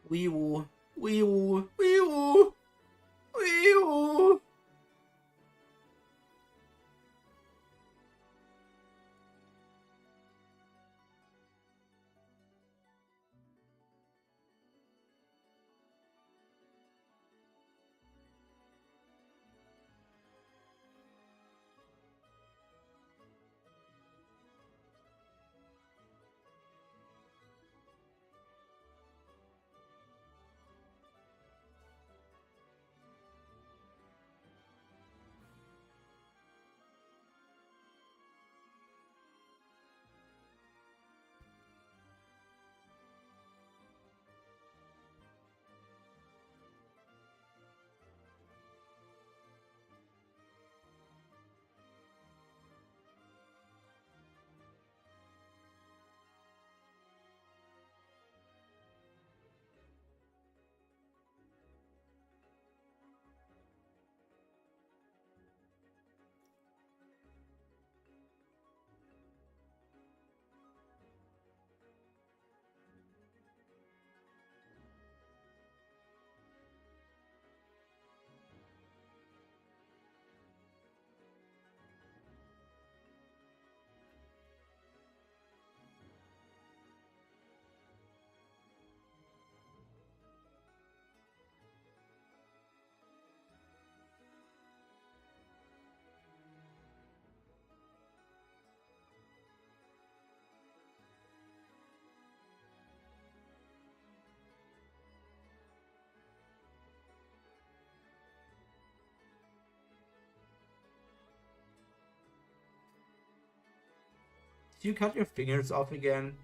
Wee woo. Wee woo. Wee woo. Wee woo. Did you cut your fingers off again?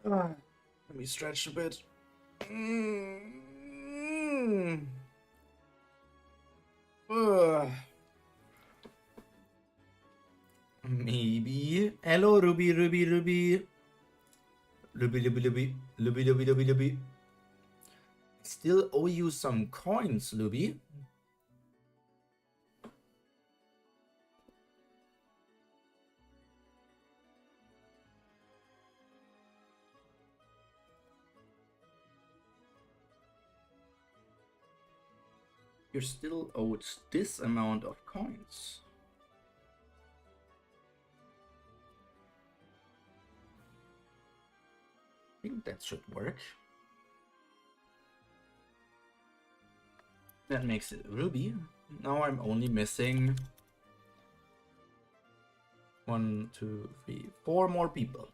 Let me stretch a bit. Maybe. Hello, Ruby, Ruby, Ruby. Ruby, Ruby, Ruby. Ruby, Ruby, Ruby, Ruby. Still owe you some coins, Ruby. You're still owed this amount of coins. I think that should work. That makes it Ruby. Now I'm only missing 1, 2, 3, 4 more people.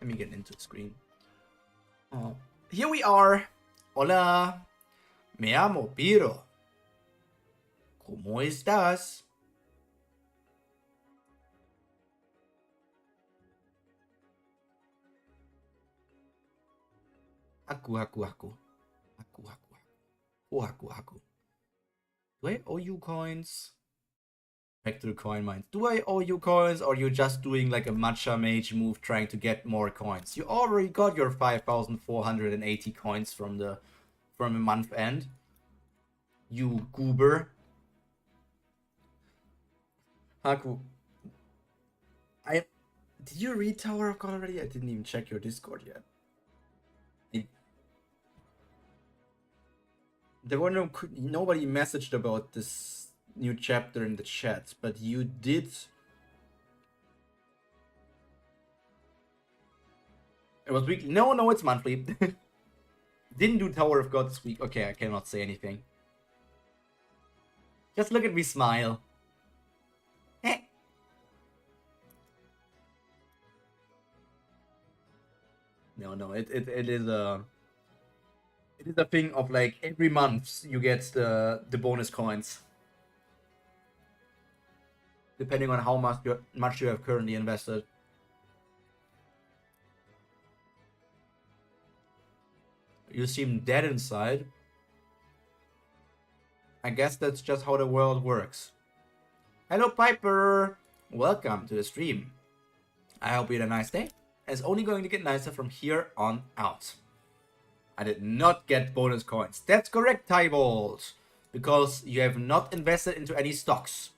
Let me get into the screen. Oh, here we are. Hola. Me llamo Pyro. ¿Cómo estás? Haku, haku, haku. Haku, haku, haku. Haku, haku. Do I owe you coins? Back to the coin mines. Do I owe you coins, or are you just doing like a matcha mage move trying to get more coins? You already got your 5,480 coins from the month end. You goober. Haku. Did you read Tower of God already? I didn't even check your Discord yet. There were nobody messaged about this new chapter in the chat, but you did. It was weekly. No, it's monthly. Didn't do Tower of God this week. Okay, I cannot say anything. Just look at me smile. No, it is a thing of like every month you get the bonus coins, depending on how much you have currently invested. You seem dead inside. I guess that's just how the world works. Hello, Piper! Welcome to the stream. I hope you had a nice day. It's only going to get nicer from here on out. I did not get bonus coins. That's correct, Tybolt. Because you have not invested into any stocks.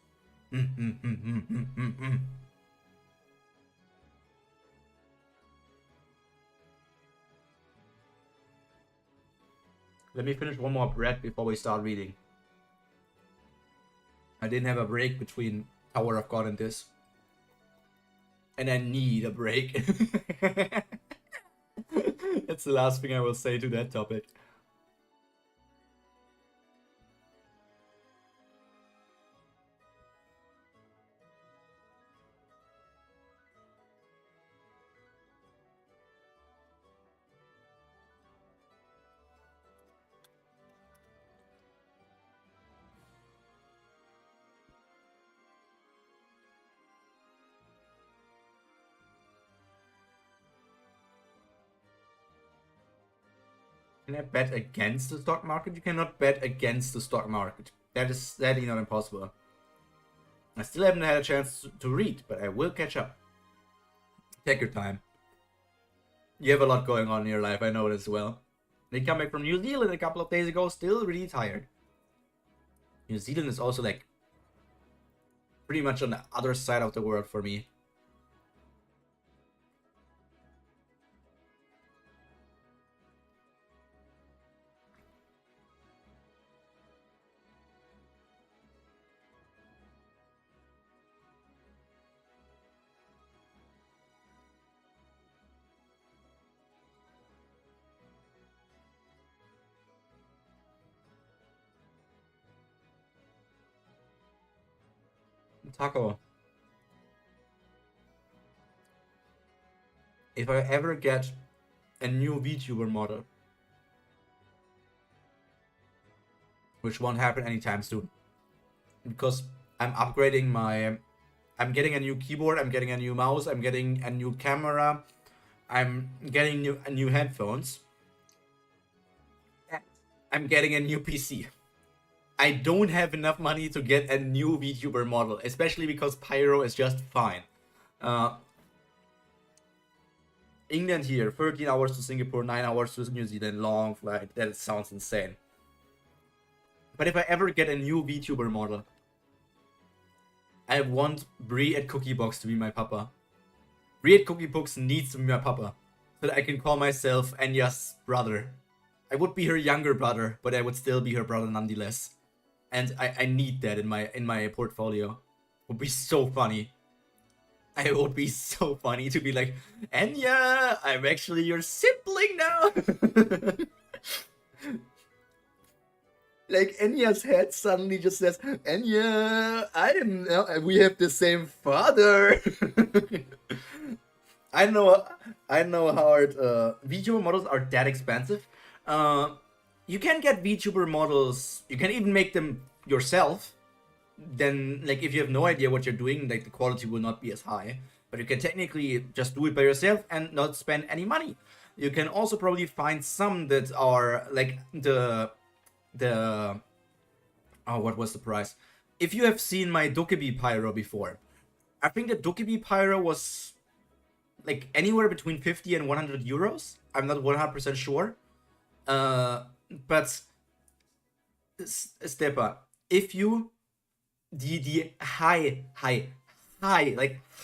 Let me finish one more bread before we start reading. I didn't have a break between Tower of God and this. And I need a break. That's the last thing I will say to that topic. Can I bet against the stock market? You cannot bet against the stock market. That is sadly not impossible. I still haven't had a chance to read, but I will catch up. Take your time. You have a lot going on in your life, I know it as well. They come back from New Zealand a couple of days ago, still really tired. New Zealand is also like pretty much on the other side of the world for me. Taco. If I ever get a new VTuber model, which won't happen anytime soon, because I'm upgrading my... I'm getting a new keyboard, I'm getting a new mouse, I'm getting a new camera, I'm getting new headphones, I'm getting a new PC. I don't have enough money to get a new VTuber model, especially because Pyro is just fine. England here, 13 hours to Singapore, 9 hours to New Zealand, long flight. That sounds insane. But if I ever get a new VTuber model, I want Brie at Cookiebox to be my papa. Brie at Cookiebox needs to be my papa, so that I can call myself Anya's brother. I would be her younger brother, but I would still be her brother nonetheless. And I need that in my portfolio. It would be so funny. It would be so funny to be like, Anya, I'm actually your sibling now. Like Anya's head suddenly just says, Anya, we have the same father. I know how VTuber models are that expensive. You can get VTuber models, you can even make them yourself. Then, like, if you have no idea what you're doing, like, the quality will not be as high. But you can technically just do it by yourself and not spend any money. You can also probably find some that are, like, oh, what was the price? If you have seen my Dokkaebi Pyro before, I think the Dokkaebi Pyro was, like, anywhere between 50 and 100 euros. I'm not 100% sure. But Stepa, if you the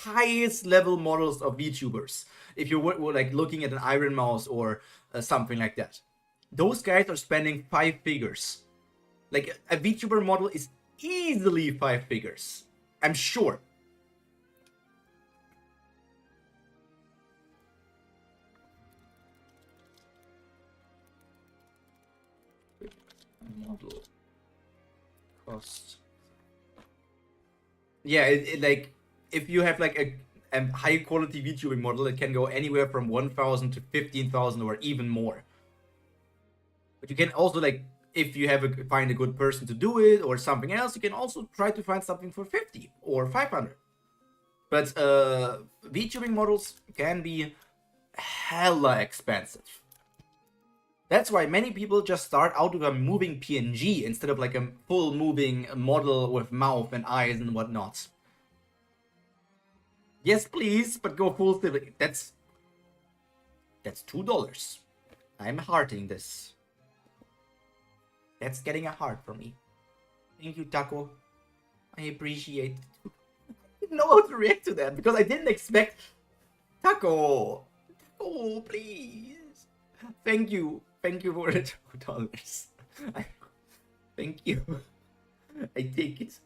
highest level models of VTubers, if you were like looking at an Iron Mouse or something like that, those guys are spending 5 figures. Like a VTuber model is easily 5 figures, I'm sure. Model cost. Yeah, like if you have like a high quality VTubing model, it can go anywhere from 1,000 to 15,000 or even more. But you can also, like, if you find a good person to do it or something else, you can also try to find something for 50 or 500. But VTubing models can be hella expensive. That's why many people just start out with a moving PNG instead of like a full moving model with mouth and eyes and whatnot. Yes, please, but go full stability. That's $2. I'm hearting this. That's getting a heart from me. Thank you, Taco. I appreciate it. I didn't know how to react to that because I didn't expect... Taco! Taco, please! Thank you. Thank you for the $2. Thank you. I take it.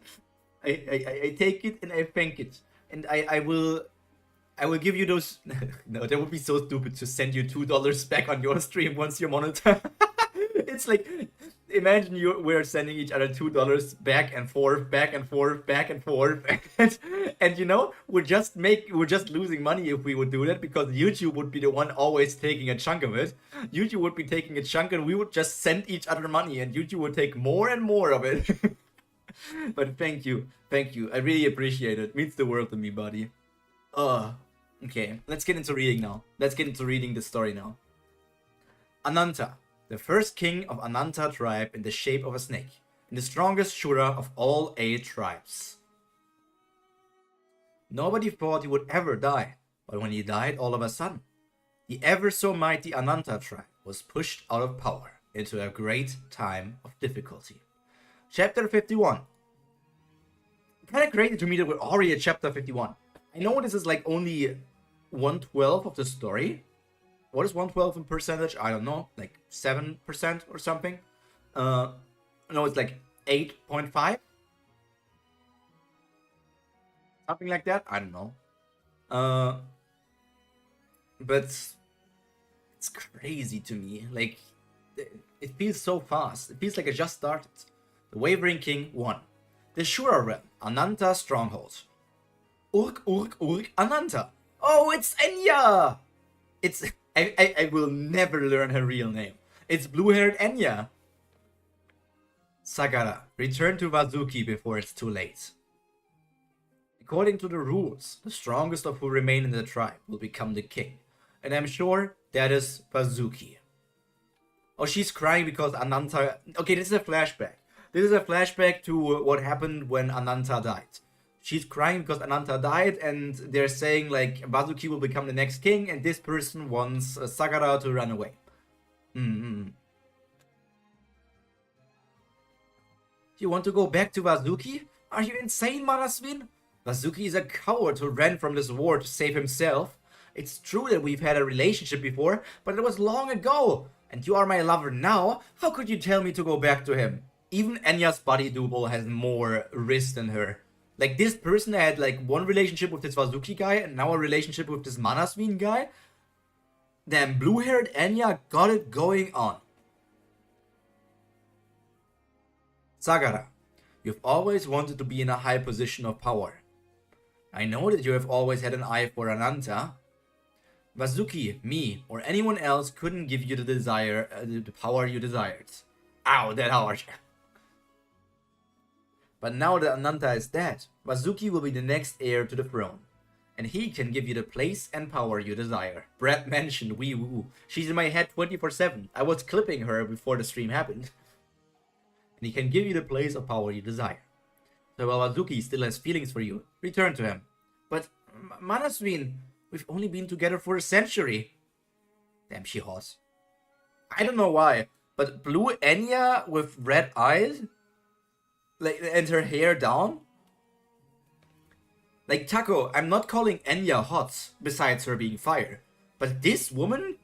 I take it and I thank it. And I will give you those... No, that would be so stupid to send you $2 back on your stream once you're monetized. It's like, imagine we're sending each other $2 back and forth, back and forth, back and forth, and you know, we're just losing money if we would do that, because YouTube would be the one always taking a chunk of it. YouTube would be taking a chunk, and we would just send each other money, and YouTube would take more and more of it. But thank you, I really appreciate it. It means the world to me, buddy. Okay, let's get into reading now. Let's get into reading the story now. Ananta, the first king of Ananta tribe in the shape of a snake, and the strongest Shura of all 8 tribes. Nobody thought he would ever die, but when he died all of a sudden, the ever so mighty Ananta tribe was pushed out of power into a great time of difficulty. Chapter 51. Kinda crazy to me that we're already at chapter 51. I know this is like only 1/12 of the story. What is 1/12 in percentage? I don't know, like 7% or something. No, it's like 8.5. Something like that. I don't know. But it's crazy to me. Like, it feels so fast. It feels like it just started. The Wavering King won. The Shura realm, Ananta stronghold. Urk, Ananta. Oh, it's Enya! It's... I will never learn her real name. It's blue-haired Enya. Sagara, return to Vazuki before it's too late. According to the rules, the strongest of who remain in the tribe will become the king. And I'm sure that is Vazuki. Oh, she's crying because Ananta... Okay, this is a flashback. This is a flashback to what happened when Ananta died. She's crying because Ananta died, and they're saying, like, Vazuki will become the next king, and this person wants Sagara to run away. You want to go back to Vazuki? Are you insane, Manasvin? Vazuki is a coward who ran from this war to save himself. It's true that we've had a relationship before, but it was long ago. And you are my lover now? How could you tell me to go back to him? Even Enya's body double has more wrist than her. Like, this person had, like, one relationship with this Vazuki guy and now a relationship with this Manasvin guy. Damn, blue-haired Enya got it going on. Sagara, you've always wanted to be in a high position of power. I know that you have always had an eye for Ananta. Vazuki, me, or anyone else couldn't give you the power you desired. Ow, that hard. But now that Ananta is dead, Vazuki will be the next heir to the throne. And he can give you the place and power you desire. Brad mentioned wee woo. She's in my head 24/7. I was clipping her before the stream happened. And he can give you the place or power you desire. So while Vazuki still has feelings for you, return to him. But Manasvin, we've only been together for a century. Damn, she hot. I don't know why, but blue Enya with red eyes? Like, and her hair down? Like, Taco, I'm not calling Enya hot, besides her being fire. But this woman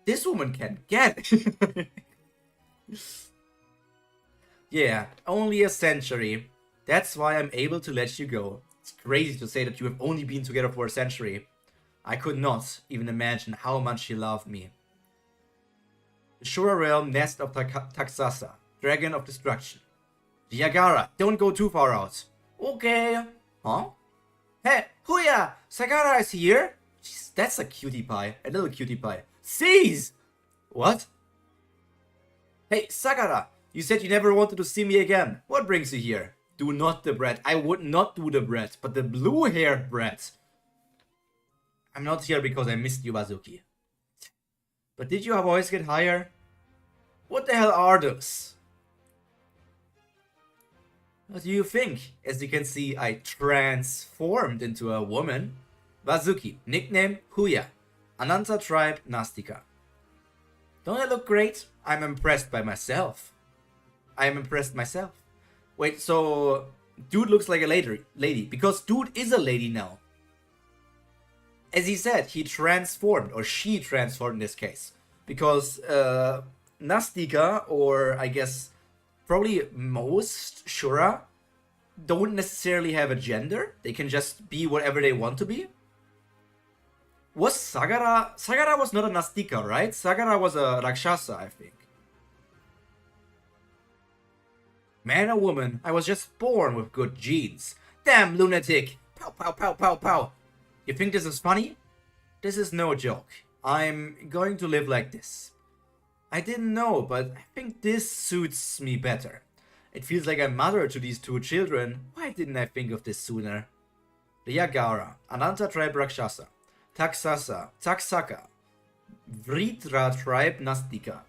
can get. Yeah, only a century. That's why I'm able to let you go. It's crazy to say that you have only been together for a century. I could not even imagine how much you loved me. The Shura realm, nest of Taksasa, dragon of destruction. Yagara, don't go too far out. Okay. Huh? Hey, Huya! Sagara is here! Jeez, that's a cutie pie. A little cutie pie. Seize! What? Hey, Sagara! You said you never wanted to see me again. What brings you here? Do not the bread. I would not do the bread, but the blue-haired bread. I'm not here because I missed you, Vazuki. But did your voice get higher? What the hell are those? What do you think? As you can see, I transformed into a woman. Vazuki, nickname Huya, Ananta tribe Nastika. Don't I look great? I'm impressed by myself. I am impressed myself. Wait, so dude looks like a lady because dude is a lady now. As he said, he transformed, or she transformed in this case, because Nastika, or I guess probably most Shura, don't necessarily have a gender. They can just be whatever they want to be. Was Sagara? Sagara was not a Nastika, right? Sagara was a Rakshasa, I think. Man or woman, I was just born with good genes. Damn lunatic! Pow pow pow pow pow! You think this is funny? This is no joke. I'm going to live like this. I didn't know, but I think this suits me better. It feels like a mother to these two children. Why didn't I think of this sooner? The Yagara, Ananta tribe Rakshasa, Taksaka, Vritra tribe Nastika.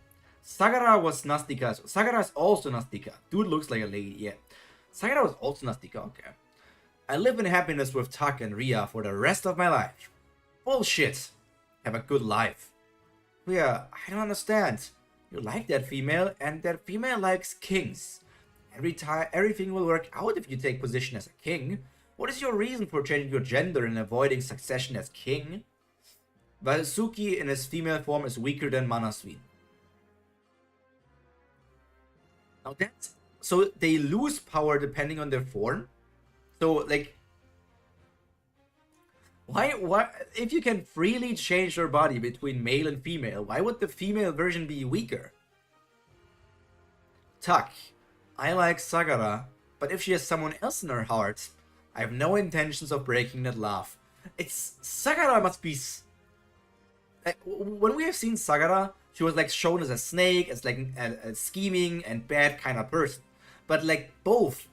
Sagara was Nastika. Sagara is also Nastika. Dude looks like a lady, yeah. Sagara was also Nastika, okay. I live in happiness with Tak and Ria for the rest of my life. Bullshit. Have a good life. Ria, I don't understand. You like that female, and that female likes kings. Everything will work out if you take position as a king. What is your reason for changing your gender and avoiding succession as king? Vasuki in his female form is weaker than Manasvin. Now that's... So they lose power depending on their form? So, like... Why, if you can freely change your body between male and female, why would the female version be weaker? Tak. I like Sagara, but if she has someone else in her heart, I have no intentions of breaking that love. It's... Sagara must be... Like, when we have seen Sagara, she was like shown as a snake, as like a scheming and bad kind of person. But like both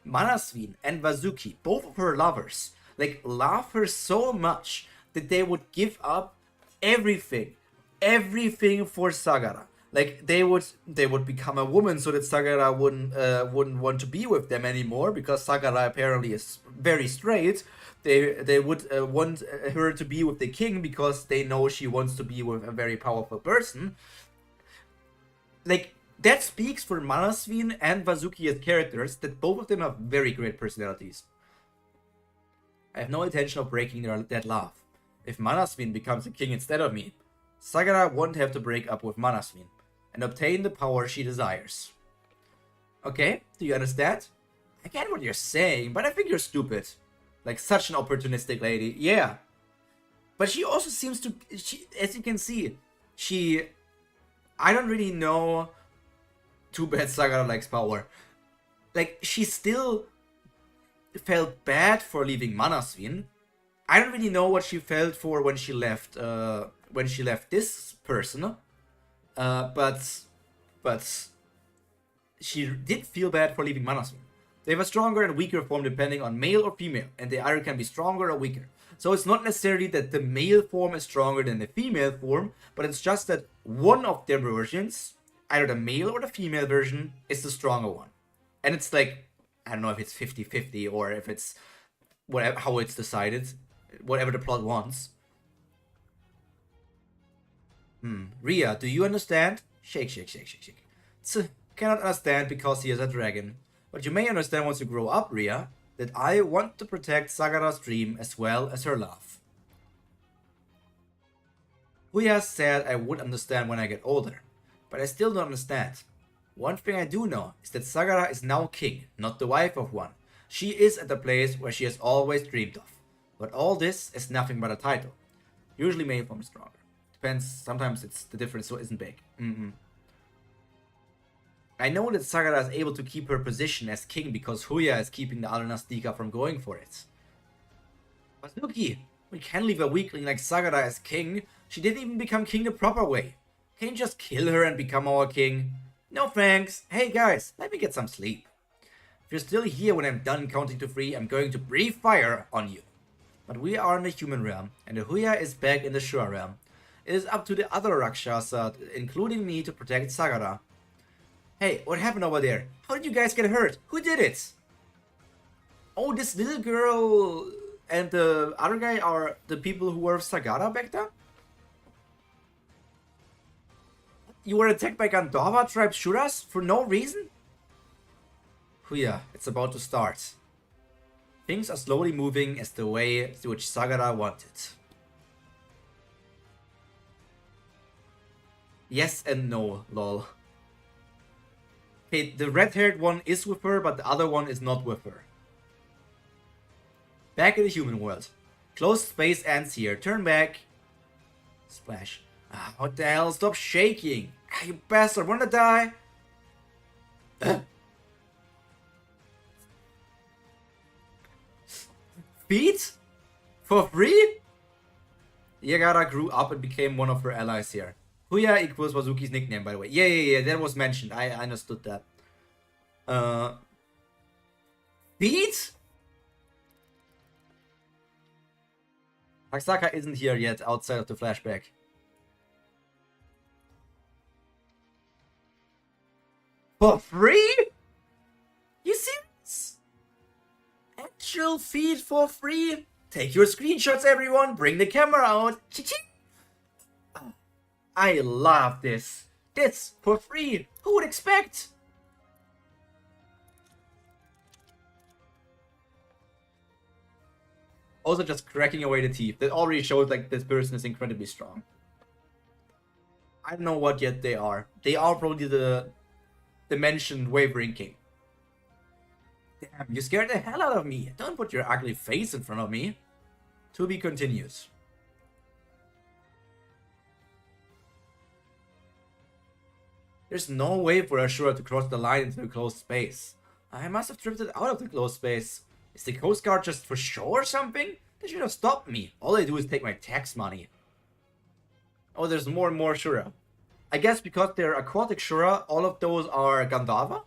Manasvin and Vasuki, both of her lovers, like love her so much that they would give up everything for Sagara. Like they would become a woman so that Sagara wouldn't want to be with them anymore, because Sagara apparently is very straight. They would want her to be with the king because they know she wants to be with a very powerful person. Like that speaks for Manasvin and Vasuki as characters, that both of them have very great personalities. I have no intention of breaking that love. If Manasvin becomes a king instead of me, Sagara won't have to break up with Manasvin and obtain the power she desires. Okay, do you understand? I get what you're saying, but I think you're stupid. Like, such an opportunistic lady, yeah. But she also seems to, as you can see, I don't really know. Too bad Sagara likes power. Like, she still felt bad for leaving Manasvin. I don't really know what she felt for when she left this person. But she did feel bad for leaving Manasvin. They have a stronger and weaker form depending on male or female, and they either can be stronger or weaker. So it's not necessarily that the male form is stronger than the female form, but it's just that one of their versions, either the male or the female version, is the stronger one. And it's like, I don't know if it's 50-50 or if it's whatever, how it's decided, whatever the plot wants. Ria, do you understand? Shake, shake, shake, shake, shake. Cannot understand because he is a dragon. But you may understand once you grow up, Ria, that I want to protect Sagara's dream as well as her love. Huya said I would understand when I get older, but I still don't understand. One thing I do know is that Sagara is now king, not the wife of one. She is at the place where she has always dreamed of. But all this is nothing but a title. Usually male form is stronger. Depends, sometimes it's the difference so isn't big. I know that Sagara is able to keep her position as king because Huya is keeping the other Nastika from going for it. But Nuki, we can't leave a weakling like Sagara as king. She didn't even become king the proper way. Can you just kill her and become our king? No thanks. Hey guys, let me get some sleep. If you're still here when I'm done counting to 3, I'm going to breathe fire on you. But we are in the human realm, and the Huya is back in the Shura realm. It is up to the other Rakshasa, including me, to protect Sagara. Hey, what happened over there? How did you guys get hurt? Who did it? Oh, this little girl and the other guy are the people who were Sagara back then? You were attacked by Gandorva tribe Shuras for no reason? Huya, it's about to start. Things are slowly moving as the way to which Sagara wanted. Yes and no, lol. Okay, the red-haired one is with her, but the other one is not with her. Back in the human world. Closed space ends here. Turn back. Splash. Ah, what the hell? Stop shaking. Ah, you bastard. Wanna die? Feet? For free? Yagara grew up and became one of her allies here. Huya equals Wazuki's nickname, by the way. Yeah, that was mentioned. I understood that. Feet? Haksaka isn't here yet, outside of the flashback. For free? You serious? Actual feed for free? Take your screenshots, everyone. Bring the camera out. Chi-chi. I love this. This for free. Who would expect? Also just cracking away the teeth. That already shows like this person is incredibly strong. I don't know what yet they are. They are probably the mentioned Wavering King. Damn, you scared the hell out of me. Don't put your ugly face in front of me. To be continued. There's no way for Ashura to cross the line into the closed space. I must have drifted out of the closed space. Is the Coast Guard just for show or something? They should have stopped me. All they do is take my tax money. Oh, there's more and more Shura. I guess because they're aquatic Shura, all of those are Gandava?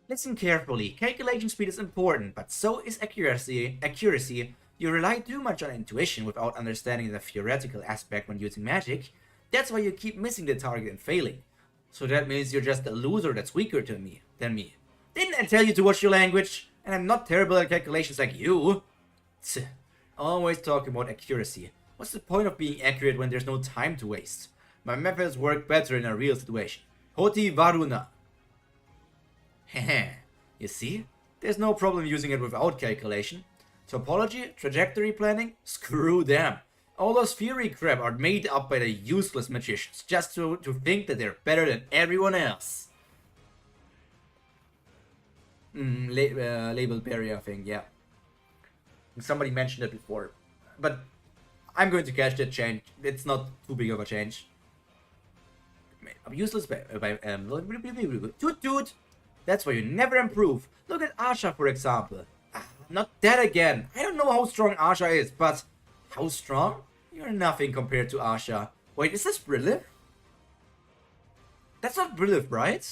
Listen carefully. Calculation speed is important, but so is accuracy. You rely too much on intuition without understanding the theoretical aspect when using magic. That's why you keep missing the target and failing. So that means you're just a loser that's weaker than me. Didn't I tell you to watch your language? And I'm not terrible at calculations like you. Tch, always talking about accuracy. What's the point of being accurate when there's no time to waste? My methods work better in a real situation. Hoti Varuna. Heh, you see? There's no problem using it without calculation. Topology, trajectory planning, screw them. All those theory crap are made up by the useless magicians, just to think that they're better than everyone else. Label barrier thing, yeah. Somebody mentioned it before. But I'm going to catch that change. It's not too big of a change. I'm useless toot. That's why you never improve. Look at Asha, for example. Not that again. I don't know how strong Asha is, but how strong? You're nothing compared to Asha. Wait, is this Brilith? That's not Brilith, right?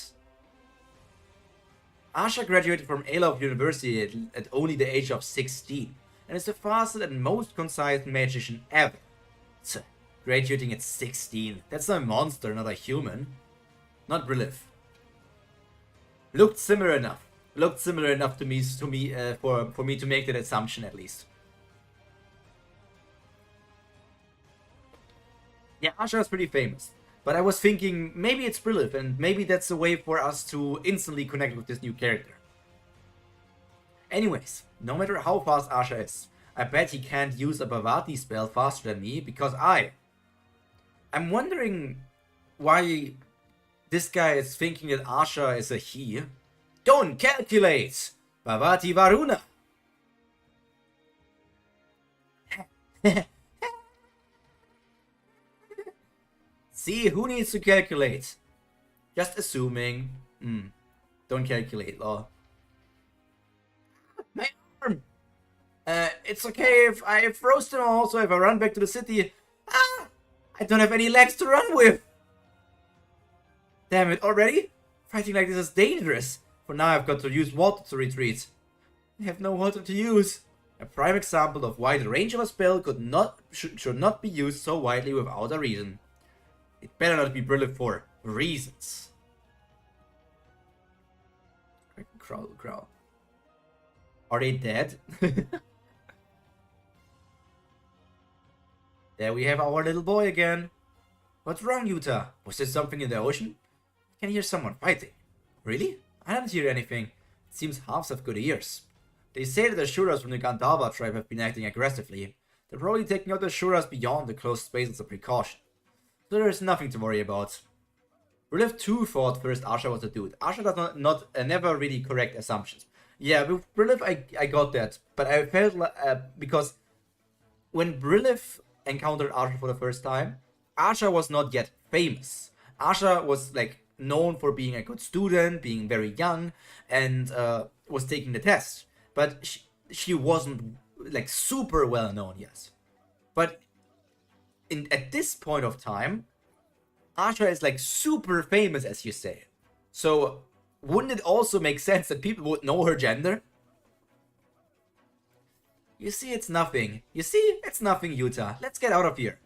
Asha graduated from Elov University at only the age of 16, and is the fastest and most concise magician ever. Graduating at 16. That's a monster, not a human. Not Brilith. Looked similar enough. To me for me to make that assumption at least. Yeah, Asha is pretty famous. But I was thinking, maybe it's Brilith, and maybe that's a way for us to instantly connect with this new character. Anyways, no matter how fast Asha is, I bet he can't use a Bhavati spell faster than me, because I'm wondering why this guy is thinking that Asha is a he. Don't calculate! Bhavati Varuna! See, who needs to calculate? Just assuming. Don't calculate, law. My arm! It's okay if I froze them also if I run back to the city. I don't have any legs to run with! Damn it, already? Fighting like this is dangerous. For now I've got to use water to retreat. I have no water to use. A prime example of why the range of a spell should not be used so widely without a reason. It better not be Brilith for reasons. Growl. Are they dead? There we have our little boy again. What's wrong, Yuta? Was there something in the ocean? I can hear someone fighting. Really? I don't hear anything. It seems halves have good ears. They say that the Shuras from the Gandalva tribe have been acting aggressively. They're probably taking out the Shuras beyond the closed space as a precaution. So there's nothing to worry about. Brilliff 2 thought first Asha was a dude. Asha does not never really correct assumptions. Yeah, with Brilliff I got that, but I felt like, because when Brilliff encountered Asha for the first time, Asha was not yet famous. Asha was like known for being a good student, being very young, and was taking the test. But she wasn't like super well known yet. But at this point of time, Asha is like super famous, as you say. So wouldn't it also make sense that people would know her gender? You see, it's nothing. You see, it's nothing, Yuta. Let's get out of here.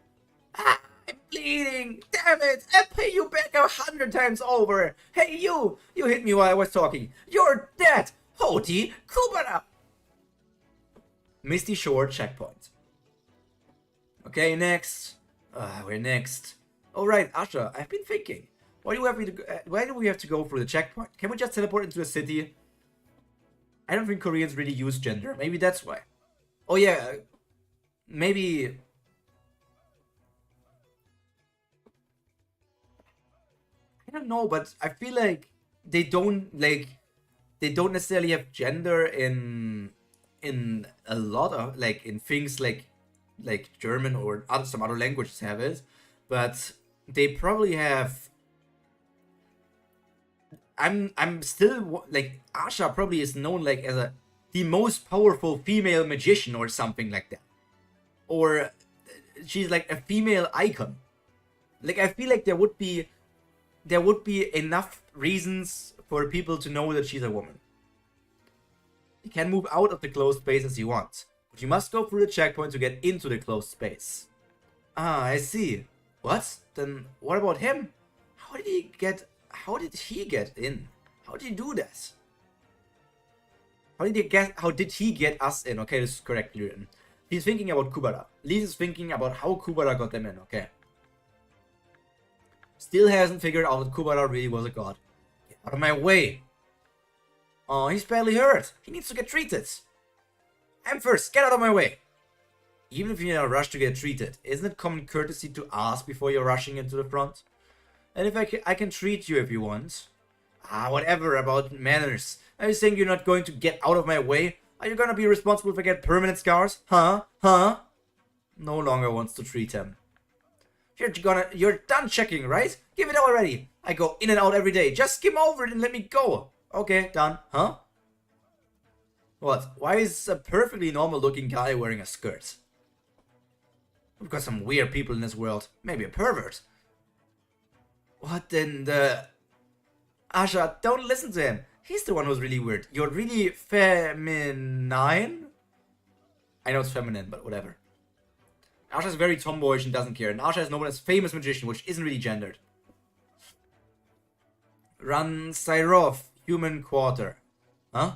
Ah, I'm bleeding. Damn it. I'll pay you back 100 times over. Hey, you. You hit me while I was talking. You're dead. Hoti Kubera. Misty Shore checkpoint. Okay, next. We're next. Alright, Asha, I've been thinking. Why do we have to go through the checkpoint? Can we just teleport into a city? I don't think Koreans really use gender. Maybe that's why. Oh yeah, maybe... I don't know, but I feel like they don't necessarily have gender in a lot of in things like German or some other languages have it, but they probably have. I'm still Asha probably is known as the most powerful female magician or something like that, or she's like a female icon. I feel like there would be enough reasons for people to know that she's a woman. You can move out of the closed space as you want, but you must go through the checkpoint to get into the closed space. Ah, I see. What? Then what about him? How did he get in? How did he do that? How did he get us in? Okay, this is correctly written. He's thinking about Kubera. Liz is thinking about how Kubera got them in, okay. Still hasn't figured out that Kubera really was a god. Get out of my way! Oh, he's badly hurt. He needs to get treated. I'm first. Get out of my way. Even if you're in a rush to get treated, isn't it common courtesy to ask before you're rushing into the front? And if I can treat you if you want. Ah, whatever about manners. Are you saying you're not going to get out of my way? Are you gonna be responsible if I get permanent scars? Huh? Huh? No longer wants to treat him. You're done checking, right? Give it already. I go in and out every day. Just skim over it and let me go. Okay, done. Huh? What? Why is a perfectly normal looking guy wearing a skirt? We've got some weird people in this world. Maybe a pervert. What in the... Asha, don't listen to him. He's the one who's really weird. You're really feminine? I know it's feminine, but whatever. Asha's very tomboyish and doesn't care. And Asha is known as famous magician, which isn't really gendered. Ran Cyrov, human quarter. Huh?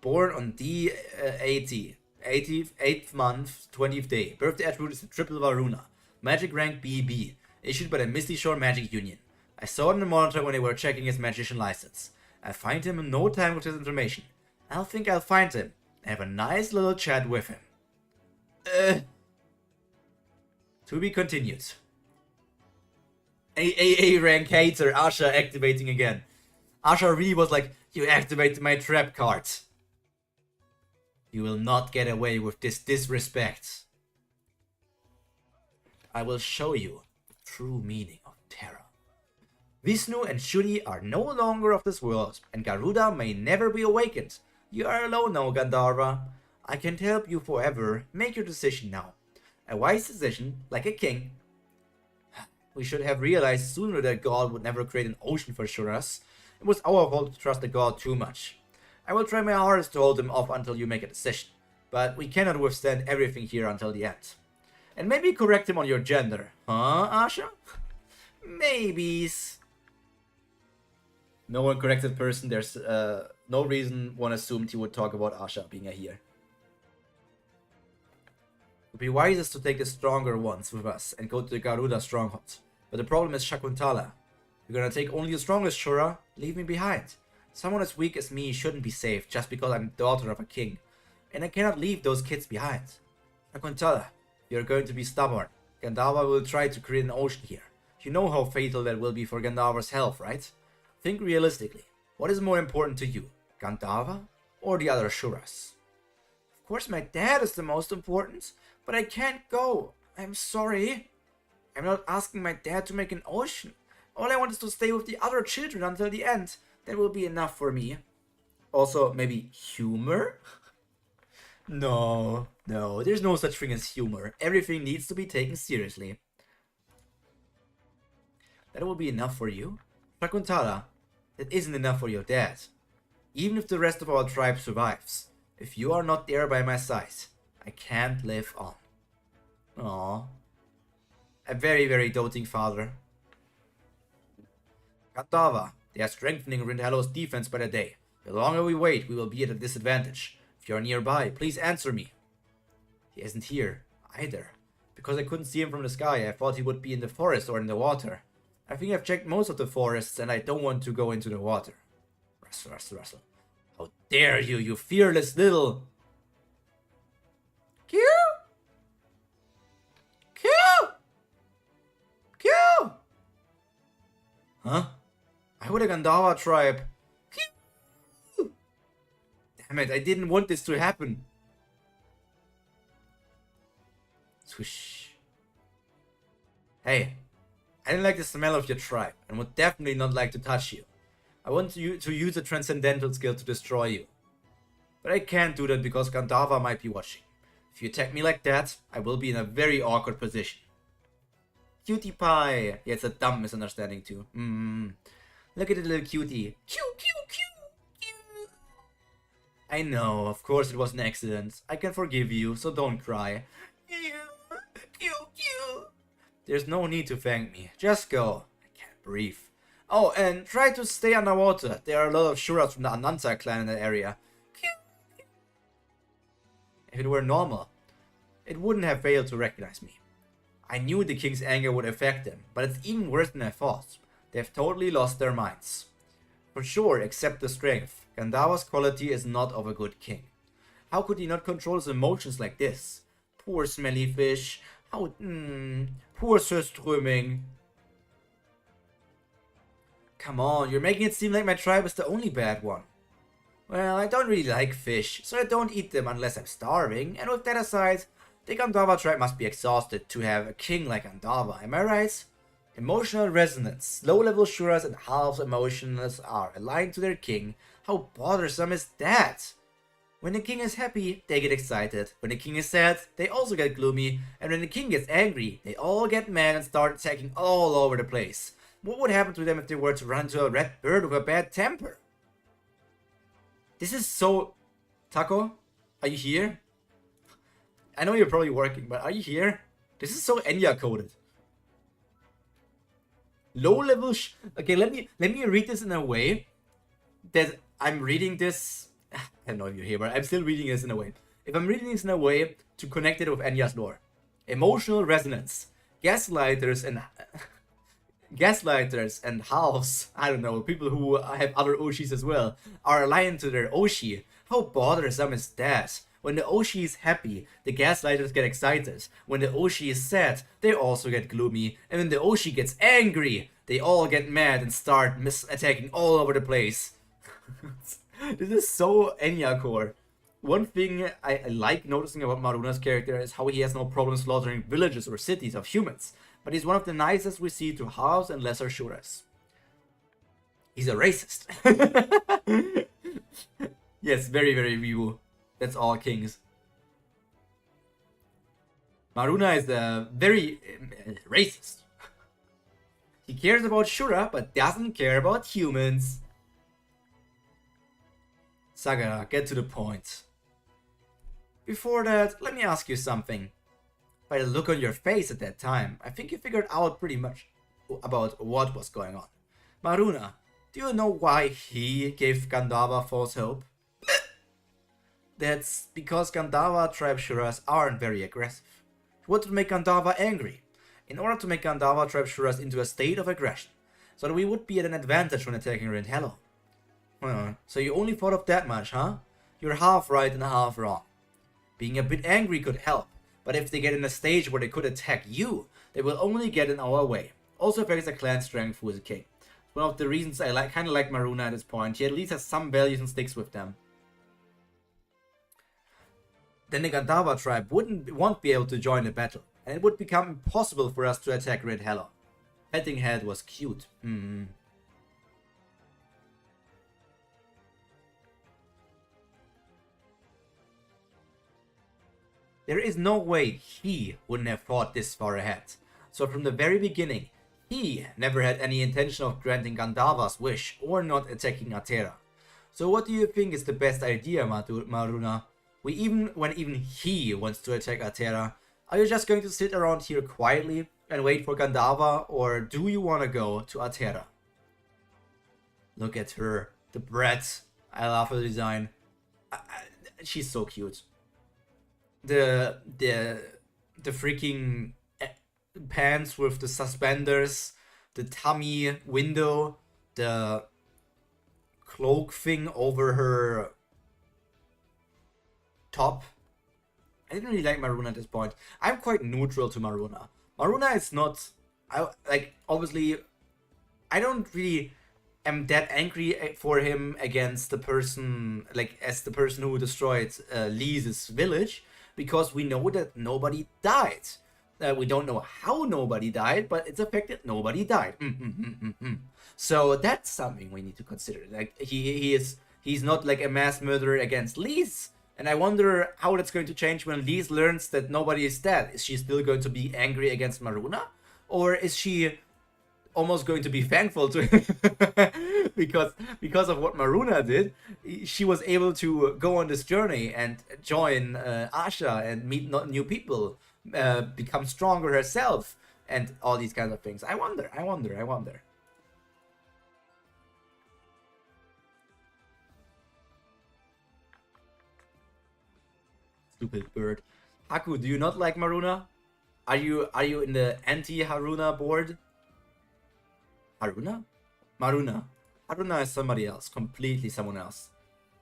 Born on D80. 8th month, 20th day. Birthday attribute is the triple Varuna. Magic rank BB. Issued by the Misty Shore Magic Union. I saw it in the monitor when they were checking his magician license. I'll find him in no time with his information. I'll find him. And have a nice little chat with him. To be continued. AAA rank hater, Asha activating again. Asha really was like, you activated my trap card. You will not get away with this disrespect. I will show you the true meaning of terror. Vishnu and Shuri are no longer of this world, and Garuda may never be awakened. You are alone now, Gandharva. I can't help you forever. Make your decision now. A wise decision, like a king. We should have realized sooner that God would never create an ocean for Shuras. It was our fault to trust the God too much. I will try my hardest to hold him off until you make a decision, but we cannot withstand everything here until the end. And maybe correct him on your gender. Huh, Asha? Maybes. No one corrected person. There's no reason one assumed he would talk about Asha being a here. would be wisest to take the stronger ones with us and go to the Garuda stronghold. But the problem is Shakuntala. You're gonna take only the strongest Shura, leave me behind. Someone as weak as me shouldn't be safe just because I'm the daughter of a king. And I cannot leave those kids behind. Shakuntala, you're going to be stubborn. Gandharva will try to create an ocean here. You know how fatal that will be for Gandharva's health, right? Think realistically. What is more important to you, Gandharva or the other Shuras? Of course my dad is the most important, but I can't go. I'm sorry. I'm not asking my dad to make an ocean. All I want is to stay with the other children until the end. That will be enough for me. Also, maybe humor? No, there's no such thing as humor. Everything needs to be taken seriously. That will be enough for you? Shakuntala, that isn't enough for your dad. Even if the rest of our tribe survives, if you are not there by my side, I can't live on. Aww. A very, very doting father. Gandharva, they are strengthening Rindhello's defense by the day. The longer we wait, we will be at a disadvantage. If you are nearby, please answer me. He isn't here, either. Because I couldn't see him from the sky, I thought he would be in the forest or in the water. I think I've checked most of the forests and I don't want to go into the water. Rustle. How dare you, you fearless little... Q! Huh? Why would a Gandharva tribe... Q! Damn it, I didn't want this to happen. Swish. Hey, I didn't like the smell of your tribe and would definitely not like to touch you. I want you to use a transcendental skill to destroy you. But I can't do that because Gandharva might be watching. If you attack me like that, I will be in a very awkward position. Cutie pie! Yeah, it's a dumb misunderstanding too. Look at the little cutie. Cute. I know, of course it was an accident. I can forgive you, so don't cry. Cute. There's no need to thank me. Just go. I can't breathe. Oh, and try to stay underwater. There are a lot of Shuras from the Ananta clan in that area. If it were normal, it wouldn't have failed to recognize me. I knew the king's anger would affect them, but it's even worse than I thought. They've totally lost their minds. For sure, except the strength. Gandharva's quality is not of a good king. How could he not control his emotions like this? Poor smelly fish. Poor Surströmming. Come on, you're making it seem like my tribe is the only bad one. Well, I don't really like fish, so I don't eat them unless I'm starving, and with that aside, the Gandharva tribe must be exhausted to have a king like Gandharva, am I right? Emotional resonance. Low-level Shuras and half emotionless are aligned to their king. How bothersome is that? When the king is happy, they get excited. When the king is sad, they also get gloomy. And when the king gets angry, they all get mad and start attacking all over the place. What would happen to them if they were to run into a red bird with a bad temper? This is so... Taco? Are you here? I know you're probably working, but are you here? This is so Enya coded. Low level okay, let me read this in a way that I'm reading this. I don't know if you're here, but I'm still reading this in a way. If I'm reading this in a way to connect it with Enya's lore. Emotional resonance. Gaslighters and halves, I don't know, people who have other Oshis as well, are aligned to their Oshi. How bothersome is that? When the Oshi is happy, the Gaslighters get excited. When the Oshi is sad, they also get gloomy. And when the Oshi gets angry, they all get mad and start attacking all over the place. This is so Enya core. One thing I like noticing about Maruna's character is how he has no problem slaughtering villages or cities of humans. But he's one of the nicest we see to halves and lesser Shuras. He's a racist. Yes, very, very view. That's all kings. Maruna is very racist. He cares about Shura, but doesn't care about humans. Sagara, get to the point. Before that, let me ask you something. By the look on your face at that time, I think you figured out pretty much about what was going on. Maruna, do you know why he gave Gandharva false hope? That's because Gandharva tribe Shuras aren't very aggressive. What would make Gandharva angry? In order to make Gandharva trap us into a state of aggression, so that we would be at an advantage when attacking Rind Hello. So you only thought of that much, huh? You're half right and half wrong. Being a bit angry could help, but if they get in a stage where they could attack you, they will only get in our way. Also affects the clan strength who is a king. One of the reasons I kind of like Maruna at this point. He at least has some values and sticks with them. Then the Gandharva tribe won't be able to join the battle, and it would become impossible for us to attack Red Hello. Petting Head was cute. There is no way he wouldn't have thought this far ahead. So from the very beginning, he never had any intention of granting Gandharva's wish or not attacking Atera. So what do you think is the best idea, Maruna? When even he wants to attack Atera, are you just going to sit around here quietly and wait for Gandharva, or do you want to go to Atera? Look at her, the brat. I love her design. She's so cute. The freaking pants with the suspenders, the tummy window, the cloak thing over her top. I didn't really like Maruna at this point. I'm quite neutral to Maruna. Maruna is not, obviously, I don't really am that angry for him against the person, as the person who destroyed Lee's village, because we know that nobody died. We don't know how nobody died, but it's a fact that nobody died. So that's something we need to consider. He's not like a mass murderer against Lee's. And I wonder how that's going to change when Lee's learns that nobody is dead. Is she still going to be angry against Maruna? Or is she almost going to be thankful to him? because of what Maruna did, she was able to go on this journey and join Asha and meet new people. Become stronger herself and all these kinds of things. I wonder. Stupid bird. Haku, do you not like Maruna? Are you in the anti-Haruna board? Haruna? Maruna. Haruna is somebody else. Completely someone else.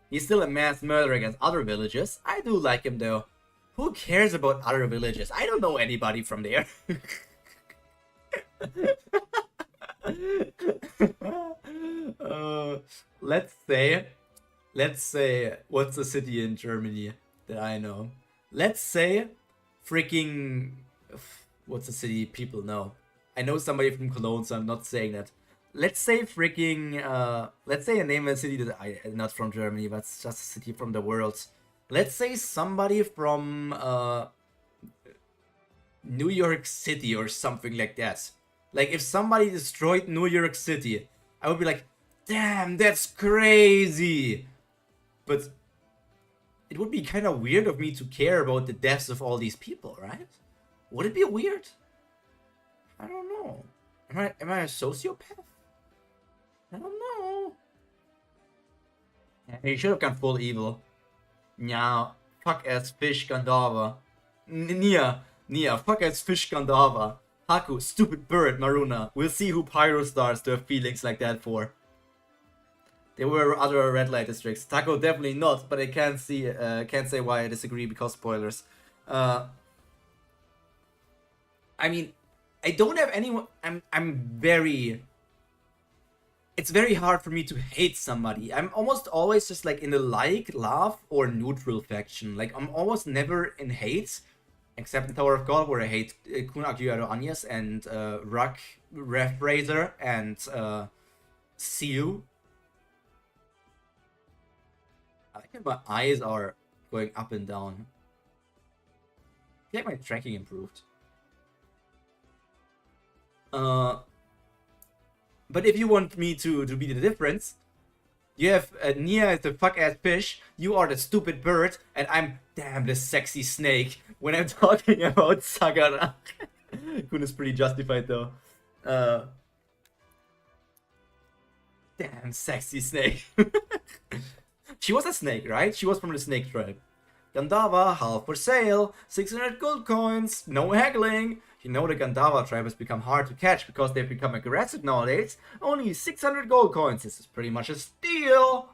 He's still a mass murderer against other villages. I do like him though. Who cares about other villages? I don't know anybody from there. Let's say, what's a city in Germany that I know? Let's say, freaking, what's a city people know? I know somebody from Cologne, so I'm not saying that. Let's say freaking, let's say a name of a city that not from Germany, but it's just a city from the world. Let's say somebody from New York City or something like that. Like if somebody destroyed New York City, I would be like, damn, that's crazy. But it would be kind of weird of me to care about the deaths of all these people, right? Would it be weird? I don't know. Am I a sociopath? I don't know. Yeah, he should have gone full evil. Nya, fuck ass fish Gandharva. Nia, fuck ass fish Gandharva. Haku, stupid bird Maruna. We'll see who Pyro stars to have feelings like that for. There were other red light districts. Taco definitely not, but I can't say why I disagree because spoilers. I mean, I don't have anyone. It's very hard for me to hate somebody. I'm almost always just like in the love, or neutral faction. Like I'm almost never in hate, except in Tower of God where I hate Kun Aguero Anyas and Ruck, Ref Razor and Siu. I think my eyes are going up and down. I feel like my tracking improved. But if you want me to be the difference, you have Nia is the fuck ass fish, you are the stupid bird, and I'm damn the sexy snake when I'm talking about Sagara. Kun is pretty justified though. Damn sexy snake. She was a snake, right? She was from the snake tribe. Gandava, half for sale, 600 gold coins, no haggling. You know the Gandava tribe has become hard to catch because they've become aggressive nowadays. Only 600 gold coins, this is pretty much a steal.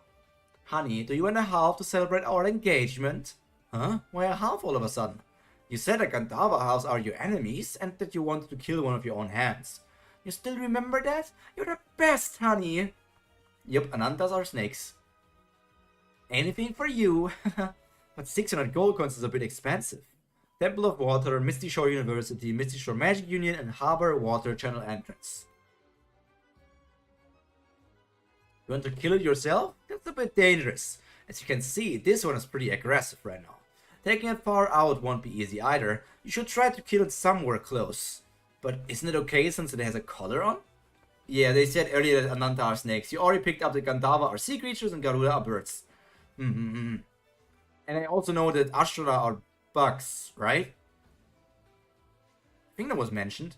Honey, do you want a half to celebrate our engagement? Huh? Why a half all of a sudden? You said the Gandava halves are your enemies and that you wanted to kill one of your own hands. You still remember that? You're the best, honey. Yep, Anantas are snakes. Anything for you. But 600 gold coins is a bit expensive. Temple of Water, Misty Shore University, Misty Shore Magic Union, and Harbor Water Channel entrance. You want to kill it yourself? That's a bit dangerous. As you can see, this one is pretty aggressive right now. Taking it far out won't be easy either. You should try to kill it somewhere close. But isn't it okay since it has a collar on? Yeah, they said earlier that Ananta are snakes. You already picked up the Gandava are sea creatures and Garuda are birds. And I also know that Ashura are bugs, right? I think that was mentioned.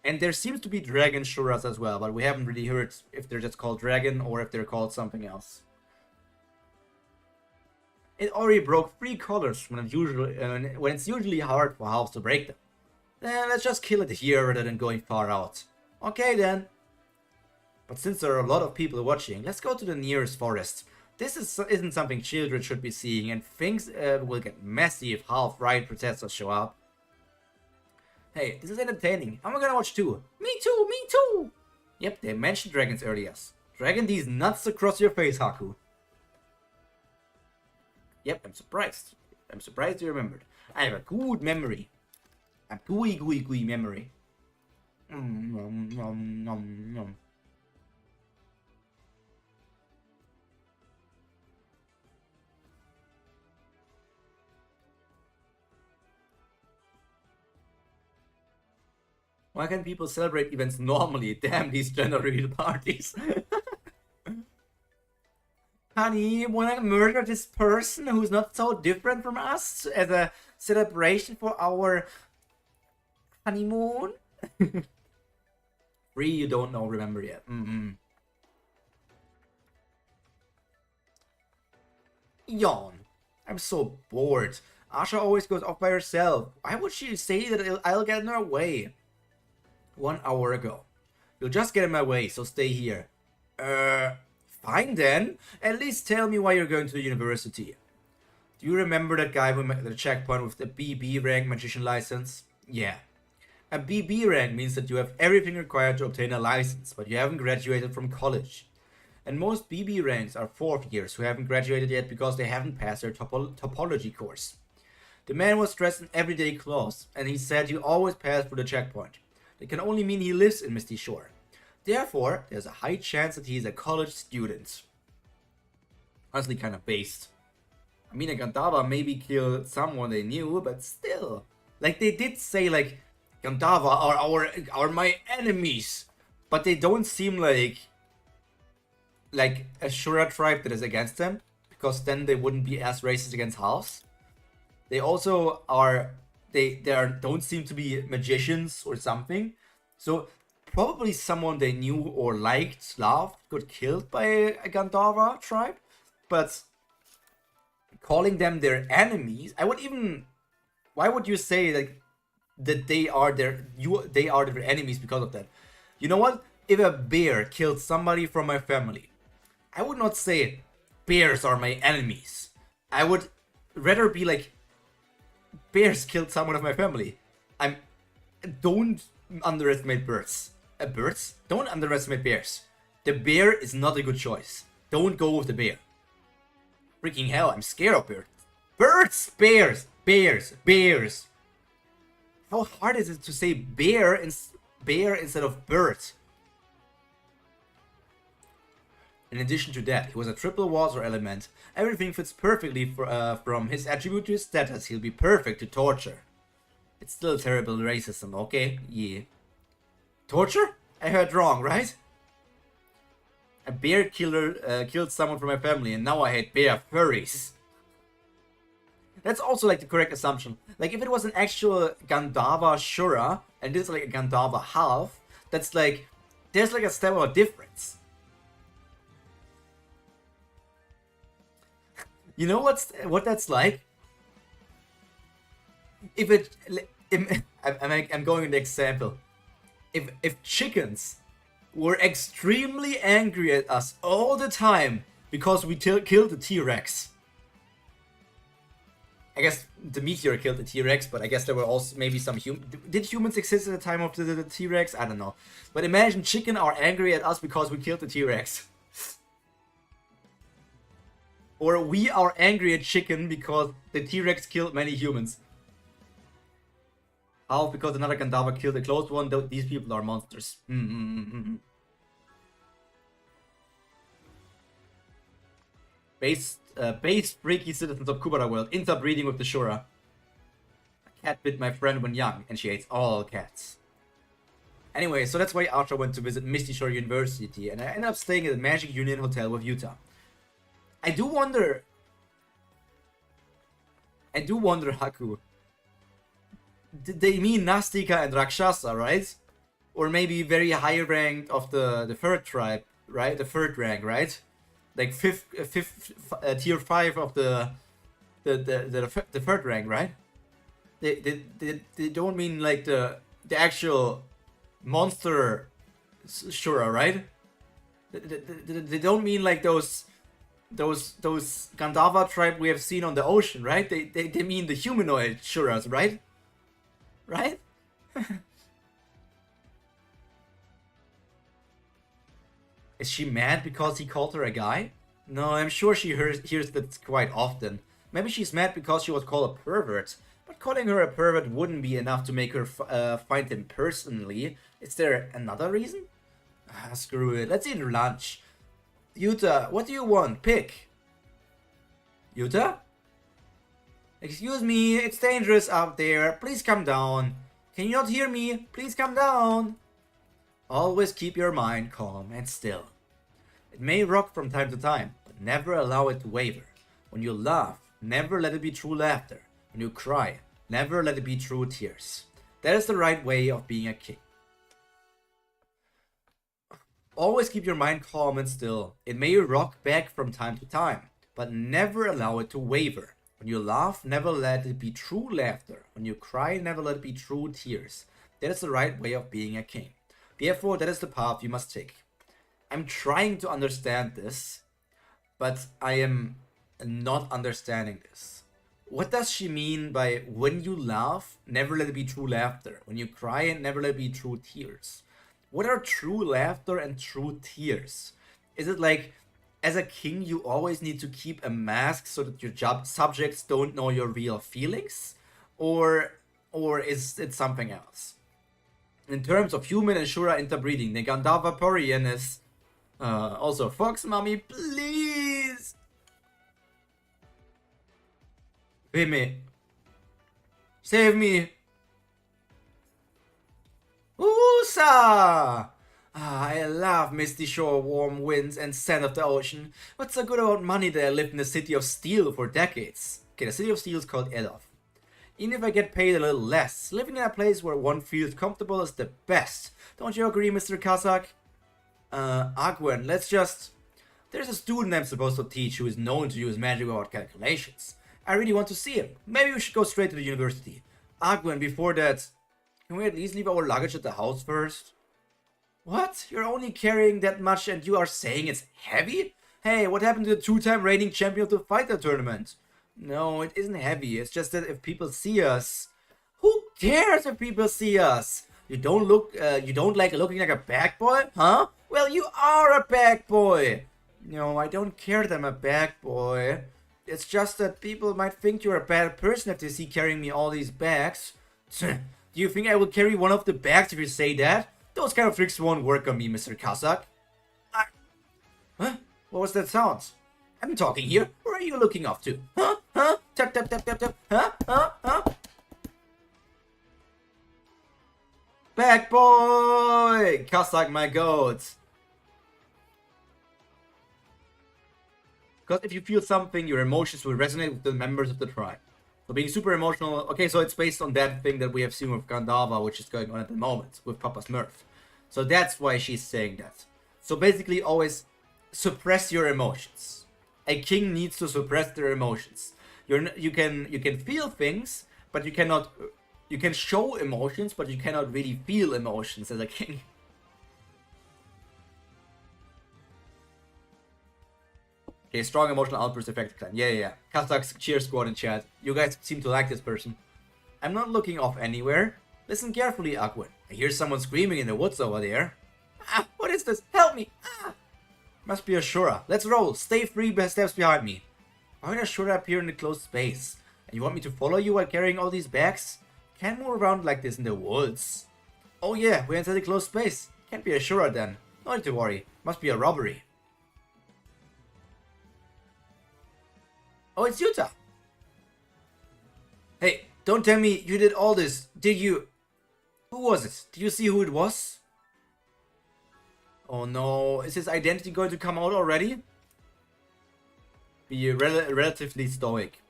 And there seems to be dragon Shuras as well, but we haven't really heard if they're just called dragon or if they're called something else. It already broke 3 colors when it's usually hard for halves to break them. Then let's just kill it here rather than going far out. Okay then. But since there are a lot of people watching, let's go to the nearest forest. This isn't something children should be seeing, and things will get messy if half-right protesters show up. Hey, this is entertaining. I'm gonna watch too. Me too, me too! Yep, they mentioned dragons earlier. Dragon these nuts across your face, Haku. Yep, I'm surprised. I'm surprised you remembered. I have a good memory. A gooey memory. Nom, nom, nom, nom. Why can't people celebrate events normally? Damn these gender reveal parties. Honey, wanna murder this person who's not so different from us as a celebration for our honeymoon? 3 you don't know, remember yet. Yawn. I'm so bored. Asha always goes off by herself. Why would she say that I'll get in her way? 1 hour ago. You'll just get in my way, so stay here. Fine then. At least tell me why you're going to the university. Do you remember that guy who met at the checkpoint with the BB rank magician license? Yeah. A BB rank means that you have everything required to obtain a license, but you haven't graduated from college. And most BB ranks are 4th years who haven't graduated yet because they haven't passed their topology course. The man was dressed in everyday clothes, and he said you always pass through the checkpoint. That can only mean he lives in Misty Shore. Therefore, there's a high chance that he is a college student. Honestly, kind of based. I mean, a Gandava maybe killed someone they knew, but still. Like, they did say, like, Gandava are my enemies. But they don't seem like a Shura tribe that is against them. Because then they wouldn't be as racist against halves. They also are... They don't seem to be magicians or something. So probably someone they knew or liked, loved, got killed by a Gandava tribe. But calling them their enemies, I would even... Why would you say like that they are their enemies because of that? You know what? If a bear killed somebody from my family, I would not say bears are my enemies. I would rather be like, bears killed someone of my family. Don't underestimate birds. Birds? Don't underestimate bears. The bear is not a good choice. Don't go with the bear. Freaking hell, I'm scared of birds. Birds! Bears! Bears! Bears! How hard is it to say bear instead of bird? In addition to that, he was a triple water element. Everything fits perfectly from his attribute to his status. He'll be perfect to torture. It's still terrible racism, okay? Yeah. Torture? I heard wrong, right? A bear killer killed someone from my family and now I hate bear furries. That's also like the correct assumption. Like if it was an actual Gandava Shura and this is like a Gandava half, that's like, there's like a step of difference. You know what that's like? If it, I'm going with the example. If chickens were extremely angry at us all the time because we killed the T-Rex. I guess the meteor killed the T-Rex, but I guess there were also maybe some Did humans exist at the time of the T-Rex? I don't know. But imagine chicken are angry at us because we killed the T-Rex. Or we are angry at chicken because the T-Rex killed many humans. Half because another Gandava killed a close one. These people are monsters. Base freaky citizens of Kubera world interbreeding with the Shura. A cat bit my friend when young, and she hates all cats. Anyway, so that's why Archer went to visit Misty Shore University, and I ended up staying at the Magic Union Hotel with Utah. I do wonder, Haku. Did they mean Nastika and Rakshasa, right? Or maybe very high ranked of the third tribe, right? The third rank, right? Like tier 5 of the third rank, right? They don't mean like the actual monster Shura, right? They don't mean like those Gandava tribe we have seen on the ocean, right? They mean the humanoid Shuras, right? Right? Is she mad because he called her a guy? No, I'm sure she hears that quite often. Maybe she's mad because she was called a pervert. But calling her a pervert wouldn't be enough to make her find him personally. Is there another reason? Screw it. Let's eat lunch. Yuta, what do you want? Pick. Yuta? Excuse me, it's dangerous out there. Please come down. Can you not hear me? Please come down. Always keep your mind calm and still. It may rock from time to time, but never allow it to waver. When you laugh, never let it be true laughter. When you cry, never let it be true tears. That is the right way of being a king. Always keep your mind calm and still. It may rock back from time to time, but never allow it to waver. When you laugh, never let it be true laughter. When you cry, never let it be true tears. That is the right way of being a king. Therefore, that is the path you must take. I'm trying to understand this, but I am not understanding this. What does she mean by when you laugh, never let it be true laughter? When you cry, never let it be true tears? What are true laughter and true tears? Is it like, as a king, you always need to keep a mask so that your subjects don't know your real feelings? Or is it something else? In terms of human and Shura interbreeding, the Gandava Porian is... also, Fox Mommy, please! Vime. Save me! Oosa! I love misty shore, warm winds, and sand of the ocean. What's so good about money that I lived in the city of steel for decades? Okay, the city of steel is called Elof. Even if I get paid a little less, living in a place where one feels comfortable is the best. Don't you agree, Mr. Kazak? Agwen, let's just... There's a student I'm supposed to teach who is known to use magic without calculations. I really want to see him. Maybe we should go straight to the university. Agwen, before that... Can we at least leave our luggage at the house first? What? You're only carrying that much and you are saying it's heavy? Hey, what happened to the two-time reigning champion of the fighter tournament? No, it isn't heavy. It's just that if people see us... Who cares if people see us? You don't like looking like a bag boy? Huh? Well, you are a bag boy. No, I don't care that I'm a bag boy. It's just that people might think you're a bad person if they see carrying me all these bags. Do you think I will carry one of the bags if you say that? Those kind of tricks won't work on me, Mr. Kazak. Huh? What was that sound? I'm talking here. Where are you looking off to? Huh? Huh? Tap, tap, tap, tap, tap. Huh? Huh? Huh? Back boy! Kazak, my goat. Because if you feel something, your emotions will resonate with the members of the tribe. So being super emotional... Okay, so it's based on that thing that we have seen with Gandava, which is going on at the moment, with Papa Smurf. So that's why she's saying that. So basically always suppress your emotions. A king needs to suppress their emotions. You can feel things, but you cannot. You can show emotions, but you cannot really feel emotions as a king. Okay, strong emotional outburst effect clan. Yeah. Kazakh's cheer squad in chat. You guys seem to like this person. I'm not looking off anywhere. Listen carefully, Aquin. I hear someone screaming in the woods over there. Ah, what is this? Help me! Ah! Must be Ashura. Let's roll. Stay 3 steps behind me. Why does Ashura appear in a closed space? And you want me to follow you while carrying all these bags? Can't move around like this in the woods. Oh yeah, we're inside a closed space. Can't be Ashura then. No need to worry. Must be a robbery. Oh, it's Yuta. Hey, don't tell me you did all this. Did you? Who was it? Did you see who it was? Oh no, is his identity going to come out already? Be relatively stoic.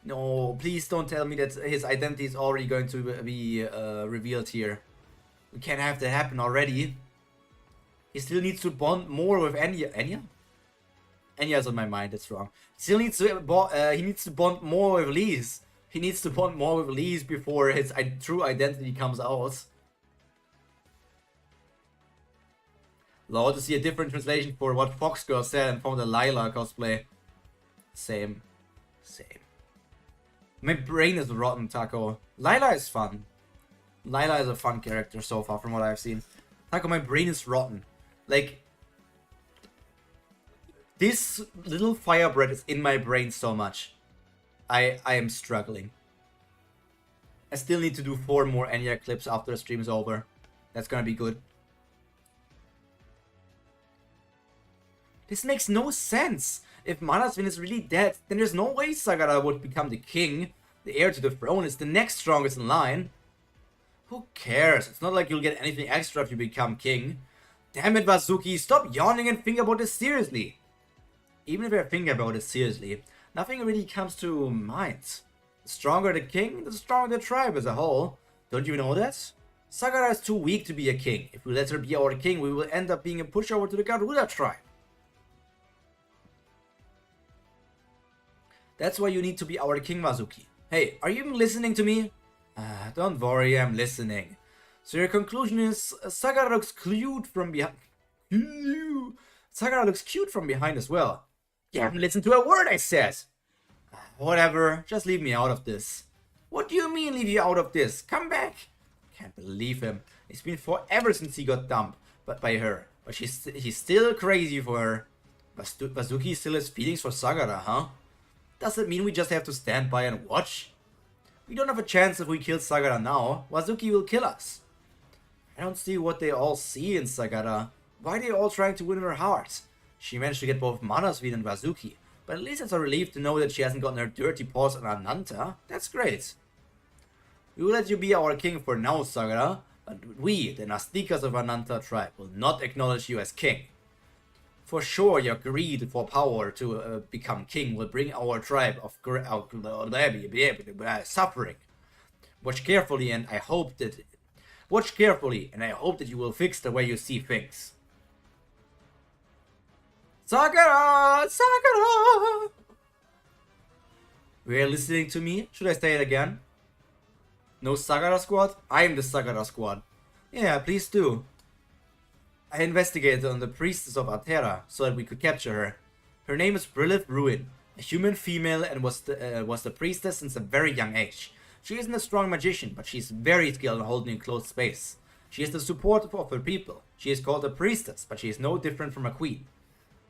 No, please don't tell me that his identity is already going to be revealed here. We can't have that happen already. He still needs to bond more with Enya. Enya? Enya's on my mind, that's wrong. Still needs to he needs to bond more with Lise. He needs to bond more with Lise before his true identity comes out. Lord, to see a different translation for what Foxgirl said and from the Lila cosplay. Same. My brain is rotten, Taco. Lila is fun. Lila is a fun character so far from what I've seen. Taco, my brain is rotten. Like, this little fire bread is in my brain so much. I am struggling. I still need to do 4 more Enya clips after the stream is over. That's gonna be good. This makes no sense. If Manasvin is really dead, then there's no way Sagara would become the king. The heir to the throne is the next strongest in line. Who cares? It's not like you'll get anything extra if you become king. Damn it, Vasuki, stop yawning and think about this seriously. Even if I think about it seriously, nothing really comes to mind. The stronger the king, the stronger the tribe as a whole. Don't you know that? Sagara is too weak to be a king. If we let her be our king, we will end up being a pushover to the Garuda tribe. That's why you need to be our king, Vasuki. Hey, are you even listening to me? Don't worry, I'm listening. So your conclusion is, Sagara looks cute from behind. Sagara looks cute from behind as well. You haven't listened to a word I said. Whatever, just leave me out of this. What do you mean leave you out of this? Come back. Can't believe him. It's been forever since he got dumped by her. But he's still crazy for her. Vasuki still has feelings for Sagara, huh? Does it mean we just have to stand by and watch? We don't have a chance if we kill Sagara now. Vasuki will kill us. I don't see what they all see in Sagara. Why are they all trying to win her heart? She managed to get both Manasvin and Vasuki. But at least it's a relief to know that she hasn't gotten her dirty paws on Ananta. That's great. We will let you be our king for now, Sagara. But we, the Nastikas of Ananta tribe, will not acknowledge you as king. For sure, your greed for power to become king will bring our tribe of suffering. Watch carefully, and I hope that you will fix the way you see things. Sagara! Sagara! Were you listening to me? Should I say it again? No Sagara squad? I am the Sagara squad. Yeah, please do. I investigated on the priestess of Altera so that we could capture her. Her name is Brilith Ruin, a human female, and was the priestess since a very young age. She isn't a strong magician, but she's very skilled in holding a closed space. She is the support of her people. She is called a priestess, but she is no different from a queen.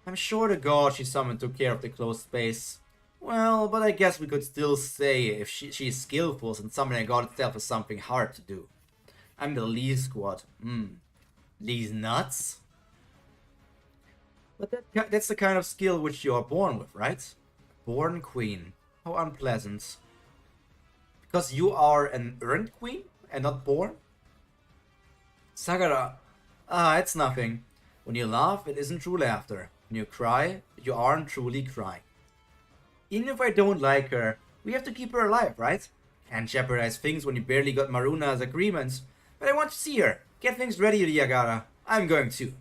I'm sure the god she summoned took care of the closed space. Well, but I guess we could still say if she is skillful, since summoning a god itself is something hard to do. I'm the Lee squad. These nuts? But that's the kind of skill which you are born with, right? Born queen. How unpleasant. Because you are an earned queen and not born? Sagara. It's nothing. When you laugh, it isn't true laughter. When you cry, you aren't truly crying. Even if I don't like her, we have to keep her alive, right? Can't jeopardize things when you barely got Maruna's agreement. But I want to see her. Get things ready, Ryagara. I'm going to.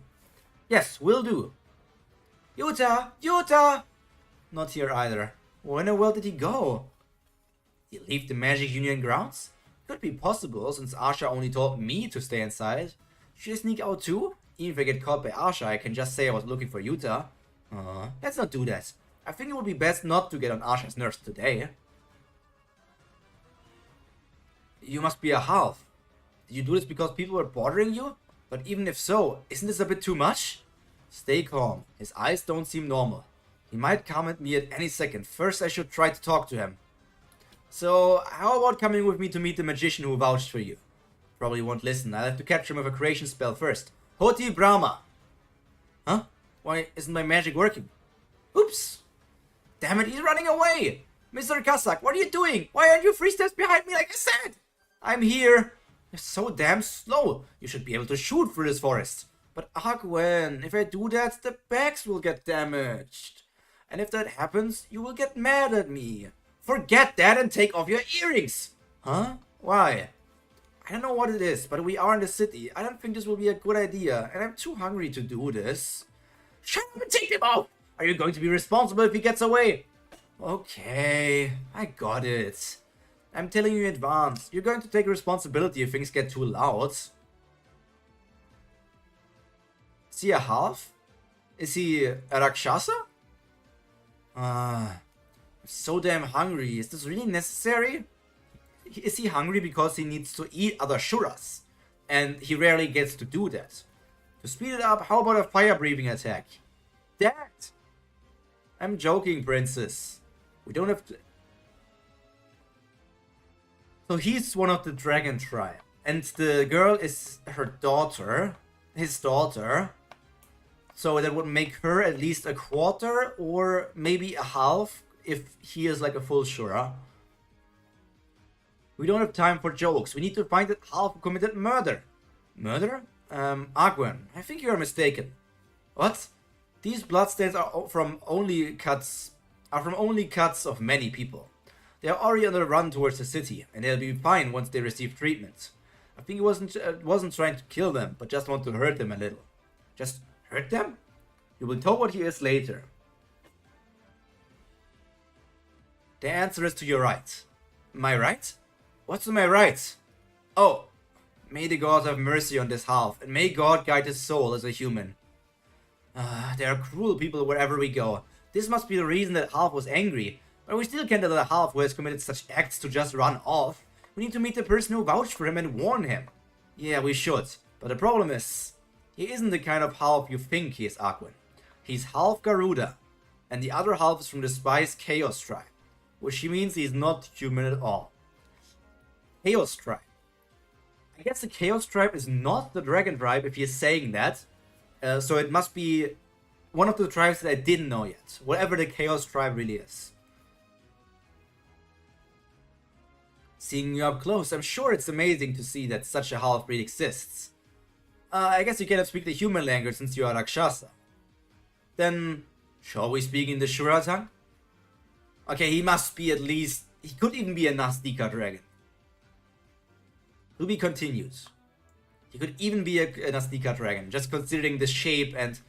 Yes, will do. Yuta! Yuta! Not here either. Where in the world did he go? Did he leave the Magic Union grounds? Could be possible, since Asha only told me to stay inside. Should I sneak out too? Even if I get caught by Asha, I can just say I was looking for Yuta. Let's not do that. I think it would be best not to get on Asha's nerves today. You must be a half. Did you do this because people were bothering you? But even if so, isn't this a bit too much? Stay calm. His eyes don't seem normal. He might come at me at any second. First, I should try to talk to him. So, how about coming with me to meet the magician who vouched for you? Probably won't listen. I'll have to catch him with a creation spell first. Hoti Brahma! Huh? Why isn't my magic working? Oops! Damn it, he's running away! Mr. Kazak, what are you doing? Why aren't you 3 steps behind me like I said? I'm here! You're so damn slow. You should be able to shoot through this forest. But Agwen, if I do that, the bags will get damaged. And if that happens, you will get mad at me. Forget that and take off your earrings! Huh? Why? I don't know what it is, but we are in the city. I don't think this will be a good idea, and I'm too hungry to do this. Shut up and take them off! Are you going to be responsible if he gets away? Okay, I got it. I'm telling you in advance, you're going to take responsibility if things get too loud. Is he a half? Is he a Rakshasa? I'm so damn hungry. Is this really necessary? Is he hungry because he needs to eat other Shuras? And he rarely gets to do that. To speed it up, how about a fire breathing attack? That! I'm joking, princess. We don't have to... So he's one of the dragon tribe. And the girl is her daughter. His daughter. So that would make her at least a quarter or maybe a half if he is like a full Shura. We don't have time for jokes. We need to find that half who committed murder. Murder? Agwen, I think you are mistaken. What? These bloodstains are from only cuts of many people. They are already on the run towards the city, and they'll be fine once they receive treatment. I think he wasn't trying to kill them, but just want to hurt them a little. Just hurt them? You will tell what he is later. The answer is to your right. Am I right? What's to my right? Oh, may the gods have mercy on this half, and may God guide his soul as a human. There are cruel people wherever we go. This must be the reason that Half was angry, but we still can't allow Half who has committed such acts to just run off. We need to meet the person who vouched for him and warn him. Yeah, we should, but the problem is, he isn't the kind of Half you think he is, Agwen. He's half Garuda, and the other half is from the Spice Chaos tribe, which means he's not human at all. Chaos tribe. I guess the Chaos tribe is not the Dragon tribe if he's saying that. So it must be one of the tribes that I didn't know yet. Whatever the Chaos tribe really is. Seeing you up close, I'm sure it's amazing to see that such a half-breed exists. I guess you cannot speak the human language since you are Rakshasa. Then, shall we speak in the Shura tongue? Okay, he must be at least... He could even be a Nastika dragon. To be continued. He could even be a Nastika dragon, just considering the shape and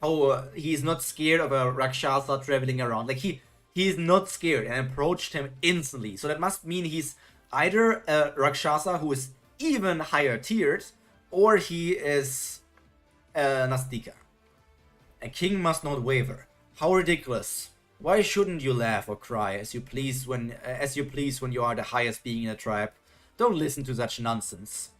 how he is not scared of a Rakshasa traveling around. Like, he is not scared and approached him instantly. So that must mean he's either a Rakshasa who is even higher tiered, or he is a Nastika. A king must not waver. How ridiculous. Why shouldn't you laugh or cry as you please when you are the highest being in a tribe? Don't listen to such nonsense.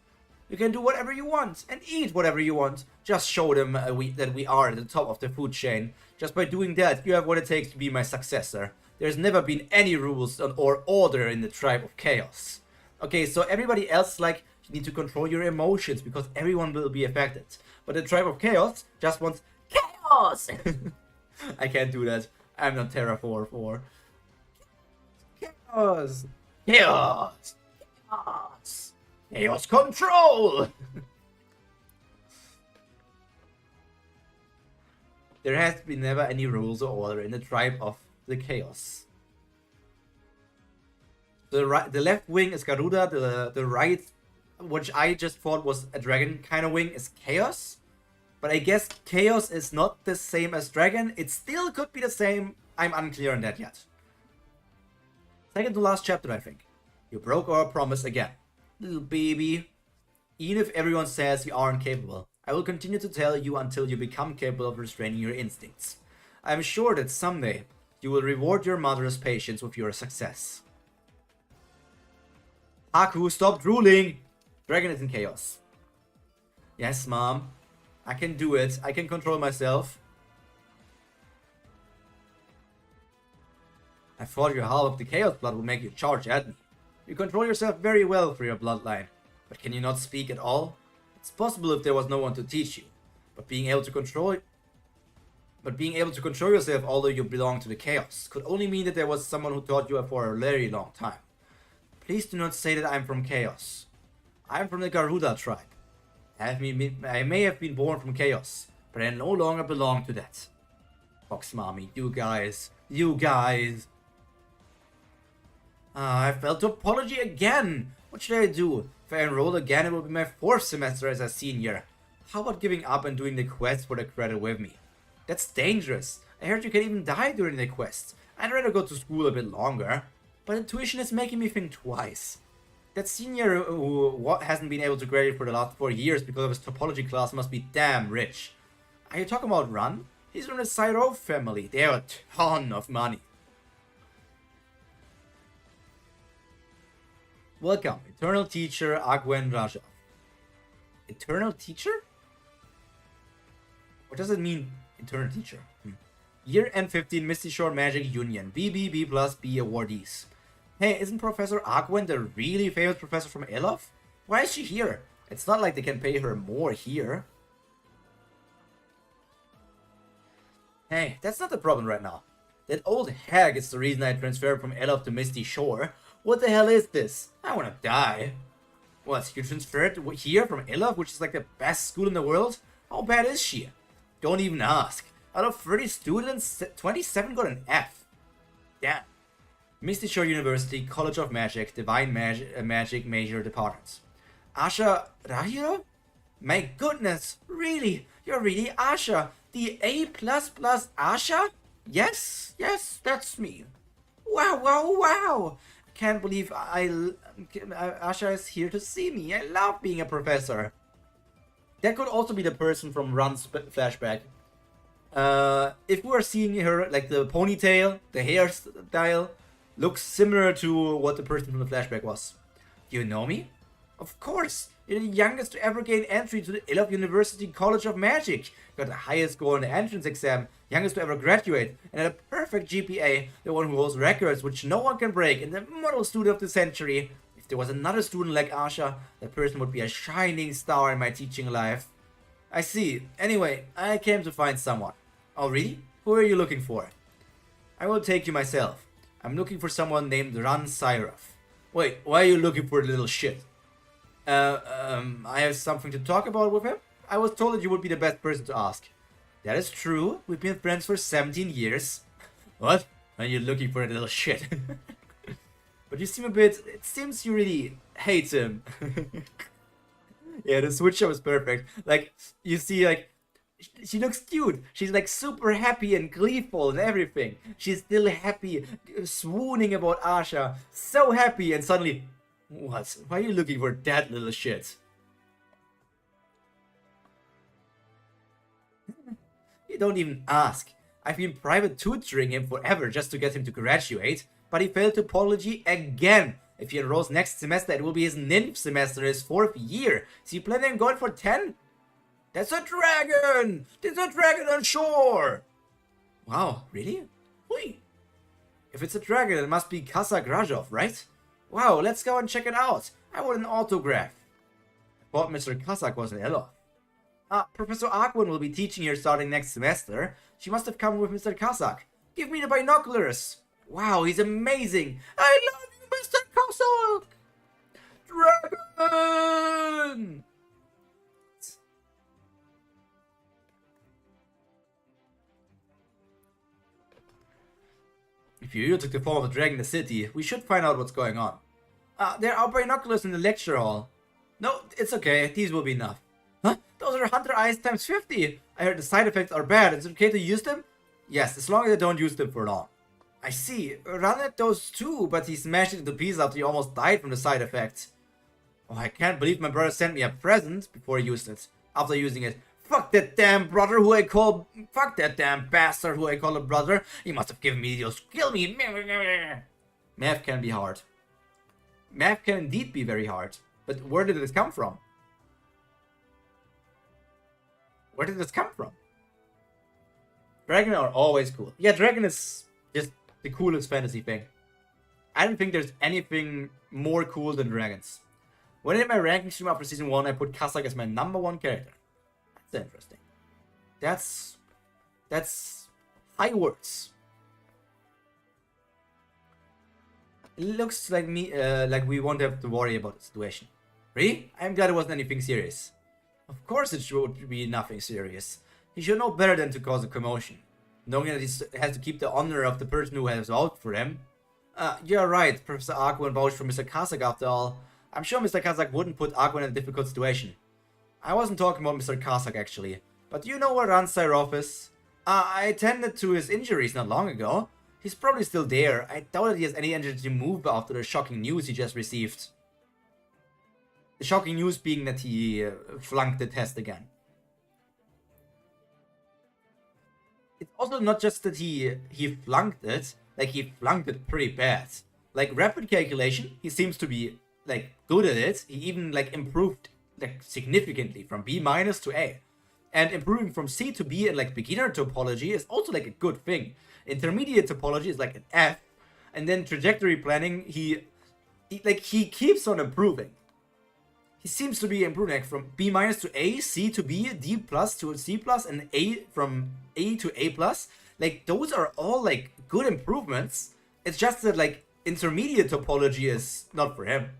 You can do whatever you want and eat whatever you want. Just show them that we are at the top of the food chain. Just by doing that, you have what it takes to be my successor. There's never been any rules or order in the tribe of chaos. Okay, so everybody else like, you need to control your emotions because everyone will be affected. But the tribe of chaos just wants chaos! I can't do that. I'm not Terra 4. Chaos! Chaos! Chaos! Chaos control! There has been never any rules or order in the tribe of the chaos. The left wing is Garuda, the right, which I just thought was a dragon kind of wing, is chaos. But I guess chaos is not the same as dragon. It still could be the same, I'm unclear on that yet. Second to last chapter, I think. You broke our promise again. Little baby. Even if everyone says you aren't capable, I will continue to tell you until you become capable of restraining your instincts. I am sure that someday you will reward your mother's patience with your success. Haku, stop drooling! Dragon is in chaos. Yes, Mom. I can do it. I can control myself. I thought your half of the chaos blood would make you charge at me. You control yourself very well for your bloodline. But can you not speak at all? It's possible if there was no one to teach you. But being able to control yourself although you belong to the chaos could only mean that there was someone who taught you for a very long time. Please do not say that I'm from chaos. I'm from the Garuda tribe. I may have been born from chaos, but I no longer belong to that. Fox Mommy, you guys. I failed to apology again. What should I do? If I enroll again, it will be my 4th semester as a senior. How about giving up and doing the quest for the credit with me? That's dangerous. I heard you can even die during the quest. I'd rather go to school a bit longer. But the tuition is making me think twice. That senior who hasn't been able to graduate for the last 4 years because of his topology class must be damn rich. Are you talking about Run? He's from the Pyro family. They have a ton of money. Welcome, Eternal Teacher Agwen Raja. Eternal Teacher? What does it mean, Eternal Teacher? Year End 15 Misty Shore Magic Union. BBB plus B awardees. Hey, isn't Professor Agwen the really famous professor from Elof? Why is she here? It's not like they can pay her more here. Hey, that's not the problem right now. That old hag is the reason I transferred from Elof to Misty Shore. What the hell is this? I wanna die. What, you transferred here from Elof, which is like the best school in the world? How bad is she? Don't even ask. Out of 30 students, 27 got an F. Damn. Misty Shore University, College of Magic, Divine Magic Major Departments. Asha Rahiro? My goodness, really? You're really Asha? The A++ Asha? Yes, that's me. Wow. I can't believe Asha is here to see me. I love being a professor. That could also be the person from Run's flashback. If we are seeing her, like the ponytail, the hairstyle, looks similar to what the person from the flashback was. You know me? Of course! You're the youngest to ever gain entry to the Elof University College of Magic. You got the highest score in the entrance exam, youngest to ever graduate, and had a perfect GPA, the one who holds records which no one can break, and the model student of the century. If there was another student like Asha, that person would be a shining star in my teaching life. I see. Anyway, I came to find someone. Oh really? Who are you looking for? I will take you myself. I'm looking for someone named Ran Syraf. Wait, why are you looking for a little shit? I have something to talk about with him? I was told that you would be the best person to ask. That is true. We've been friends for 17 years. What? Are you looking for a little shit? But you seem a bit... It seems you really hate him. Yeah, the switch up is perfect. Like, you see, like... She looks cute. She's like super happy and gleeful and everything. She's still happy, swooning about Asha. So happy, and suddenly... What? Why are you looking for that little shit? You don't even ask. I've been private tutoring him forever just to get him to graduate, but he failed topology again. If he enrolls next semester, it will be his 9th semester, his 4th year. Is he planning on going for 10? That's a dragon! There's a dragon on shore! Wow, really? Wait. If it's a dragon, it must be Kazak Rajov, right? Wow, let's go and check it out. I want an autograph. I thought Mr. Kazak was an Elof. Professor Agwen will be teaching here starting next semester. She must have come with Mr. Kazak. Give me the binoculars. Wow, he's amazing. I love you, Mr. Kazak! Dragon! If you took the form of a dragon in the city, we should find out what's going on. There are binoculars in the lecture hall. No, it's okay. These will be enough. Huh? Those are hunter eyes times 50. I heard the side effects are bad. Is it okay to use them? Yes, as long as I don't use them for long. I see. Run at those too, but he smashed it into pieces after he almost died from the side effects. Oh, I can't believe my brother sent me a present before he used it. After using it. Fuck that damn brother who I call... Fuck that damn bastard who I call a brother. He must have given me those... Kill me. Math can be hard. Math can indeed be very hard. But where did this come from? Where did this come from? Dragon are always cool. Yeah, Dragon is just the coolest fantasy thing. I don't think there's anything more cool than dragons. When I did my ranking stream after season 1, I put Kazakh as my #1 character. That's interesting. That's high words. It looks like like we won't have to worry about the situation. Really? I'm glad it wasn't anything serious. Of course it should be nothing serious. He should know better than to cause a commotion, knowing that he has to keep the honor of the person who has vouched for him. You're right, Professor Aquan vouched for Mr. Kazakh after all. I'm sure Mr. Kazakh wouldn't put Aquan in a difficult situation. I wasn't talking about Mr. Kazakh actually, but do you know where Ransairov is? I attended to his injuries not long ago. He's probably still there. I doubt that he has any energy to move after the shocking news he just received. The shocking news being that he flunked the test again. It's also not just that he flunked it, like he flunked it pretty bad. Like rapid calculation, he seems to be like good at it. He even like improved like significantly from B- to A. And improving from C to B in like beginner topology is also like a good thing. Intermediate topology is like an F. And then trajectory planning, he keeps on improving. He seems to be improving like from B- to A, C to B, D+ to C+, and A from A to A+. Like those are all like good improvements. It's just that like intermediate topology is not for him.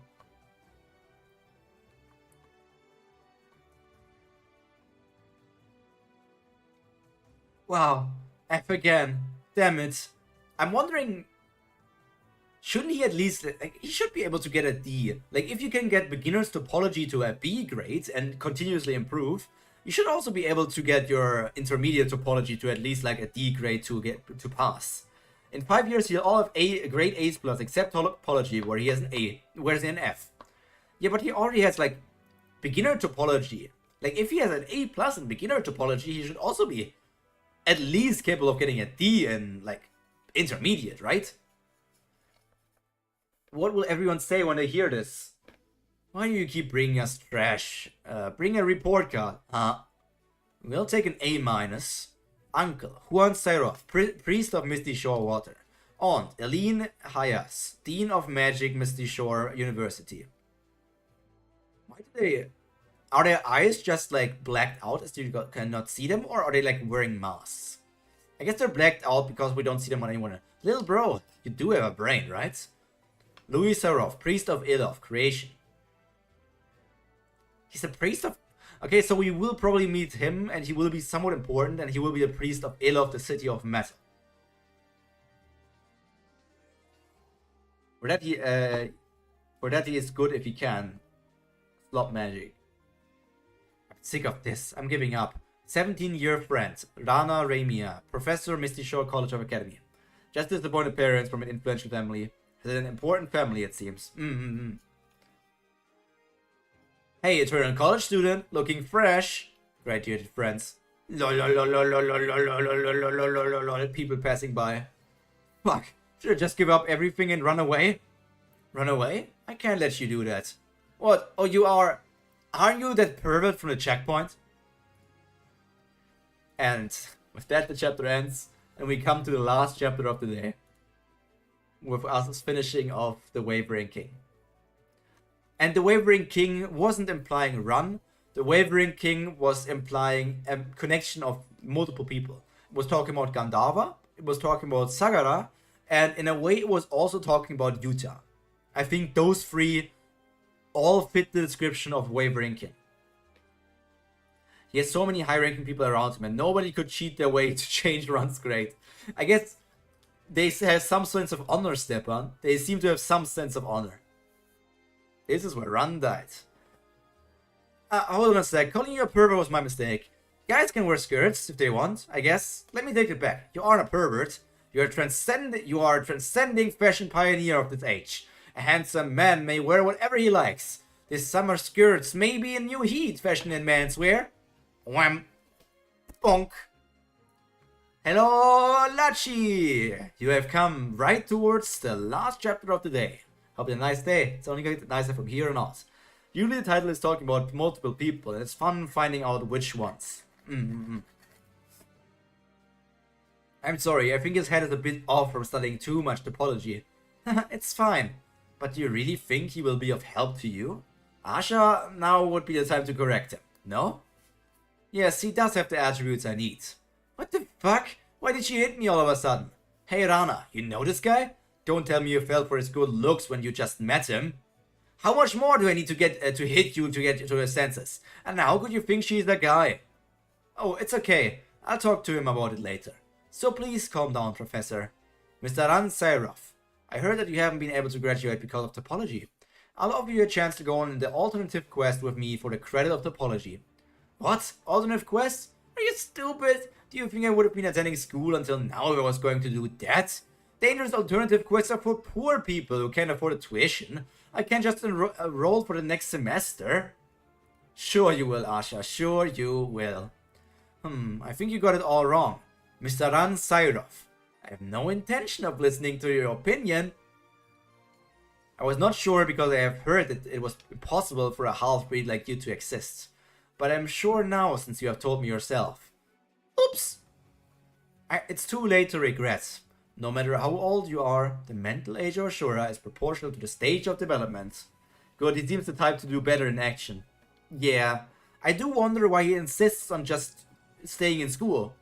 Wow, F again. Damn it. I'm wondering, shouldn't he at least, like, he should be able to get a D. Like, if you can get beginner's topology to a B grade and continuously improve, you should also be able to get your intermediate topology to at least like a D grade to pass. In 5 years, he'll all have grade A's plus, except topology, where he has an A, whereas an F. Yeah, but he already has like beginner topology. Like, if he has an A plus in beginner topology, he should also be at least capable of getting a D in like intermediate, right? What will everyone say when they hear this? Why do you keep bringing us trash? Bring a report card. We'll take an A-. Uncle, Juan Sairov, Priest of Misty Shore Water. Aunt, Eileen Hayas, Dean of Magic, Misty Shore University. Why do they... Are their eyes just like blacked out as you cannot see them? Or are they like wearing masks? I guess they're blacked out because we don't see them on anyone. Little bro, you do have a brain, right? Louis Sarov, Priest of Ilov, Creation. He's a priest of... Okay, so we will probably meet him, and he will be somewhat important, and he will be the priest of Ilov, the city of metal. For that he is good if he can. Slot magic. I'm sick of this. I'm giving up. 17-year friend, Rana Ramia, Professor, Misty Shore College of Academy. Just disappointed parents from an influential family. Has an important family, it seems. Hey, eternal college student, looking fresh. Graduated friends. People passing by. Fuck, should I just give up everything and run away? Run away? I can't let you do that. What? Oh, you are... Aren't you that pervert from the checkpoint? And with that, the chapter ends, and we come to the last chapter of the day, with us finishing off the Wavering King. And the Wavering King wasn't implying run. The Wavering King was implying a connection of multiple people. It was talking about Gandharva, it was talking about Sagara, and in a way it was also talking about Utah. I think those three all fit the description of Wavering King. He has so many high-ranking people around him, and nobody could cheat their way to change runs great. I guess they have some sense of honor, Stepan. They seem to have some sense of honor. This is where Run died. Hold on a sec. Calling you a pervert was my mistake. Guys can wear skirts if they want, I guess. Let me take it back. You aren't a pervert. You are a transcending fashion pioneer of this age. A handsome man may wear whatever he likes. This summer skirts may be a new heat fashion in menswear. Wham. Bonk. Hello, Lachi! You have come right towards the last chapter of the day. Hope you had a nice day. It's only going to get nicer from here on out. Usually the title is talking about multiple people, and it's fun finding out which ones. I'm sorry, I think his head is a bit off from studying too much topology. It's fine. But do you really think he will be of help to you? Asha, now would be the time to correct him, no? Yes, he does have the attributes I need. What the fuck? Why did she hit me all of a sudden? Hey Rana, you know this guy? Don't tell me you fell for his good looks when you just met him. How much more do I need to get to hit you to get to your senses? And how could you think she's that guy? Oh, it's okay. I'll talk to him about it later. So please calm down, Professor. Mr. Ransairov, I heard that you haven't been able to graduate because of topology. I'll offer you a chance to go on the alternative quest with me for the credit of topology. What? Alternative quest? Are you stupid? Do you think I would have been attending school until now if I was going to do that? Dangerous alternative quests are for poor people who can't afford a tuition. I can't just enroll for the next semester. Sure you will, Asha. Sure you will. I think you got it all wrong. Mr. Ransairov, I have no intention of listening to your opinion. I was not sure because I have heard that it was impossible for a half-breed like you to exist. But I'm sure now since you have told me yourself. Oops! It's too late to regret. No matter how old you are, the mental age of Ashura is proportional to the stage of development. Good, he seems the type to do better in action. Yeah, I do wonder why he insists on just staying in school.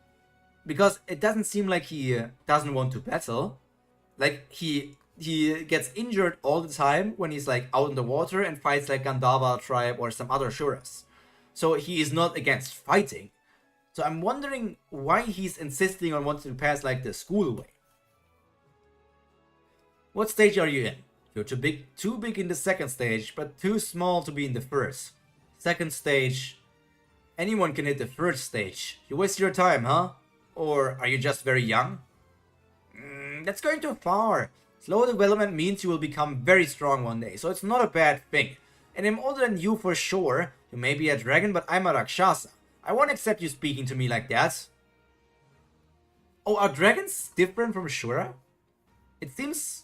Because it doesn't seem like he doesn't want to battle. Like, he gets injured all the time when he's like out in the water and fights like Gandhava tribe or some other Shuras. So he is not against fighting. So I'm wondering why he's insisting on wanting to pass like the school way. What stage are you in? You're too big in the second stage, but too small to be in the first. Second stage. Anyone can hit the first stage. You waste your time, huh? Or are you just very young? That's going too far. Slow development means you will become very strong one day, so it's not a bad thing. And I'm older than you for sure. You may be a dragon, but I'm a Rakshasa. I won't accept you speaking to me like that. Oh, are dragons different from Shura? It seems...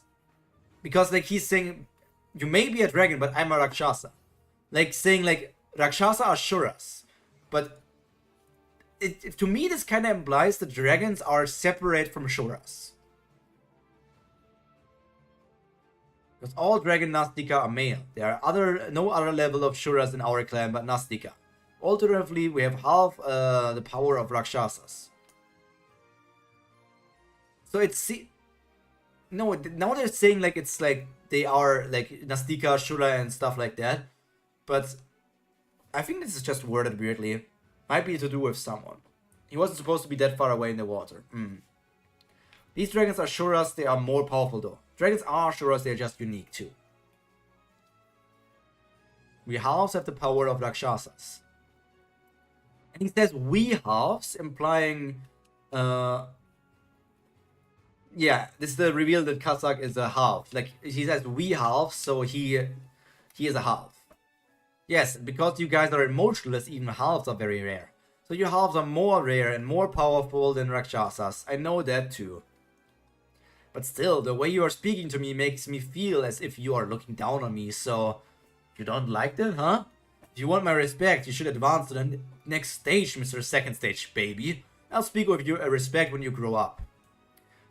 Because, like, he's saying, you may be a dragon, but I'm a Rakshasa. Like, saying, like, Rakshasa are Shuras. But, to me, this kind of implies that dragons are separate from Shuras. Because all dragon Nastika are male. There are no other level of Shuras in our clan but Nastika. Alternatively, we have half the power of Rakshasas. So it's... No, now they're saying like it's like they are like Nastika, Shura and stuff like that. But I think this is just worded weirdly. Might be to do with someone. He wasn't supposed to be that far away in the water. These dragons are Shuras, they are more powerful though. Dragons are Shuras, they're just unique too. We halves have the power of Rakshasas. And he says we halves, implying... Yeah, this is the reveal that Kazakh is a half. Like, he says we half, so he is a half. Yes, because you guys are emotionless, even halves are very rare. So your halves are more rare and more powerful than Rakshasas. I know that too. But still, the way you are speaking to me makes me feel as if you are looking down on me, so... You don't like that, huh? If you want my respect, you should advance to the next stage, Mr. Second Stage, baby. I'll speak with you respect when you grow up.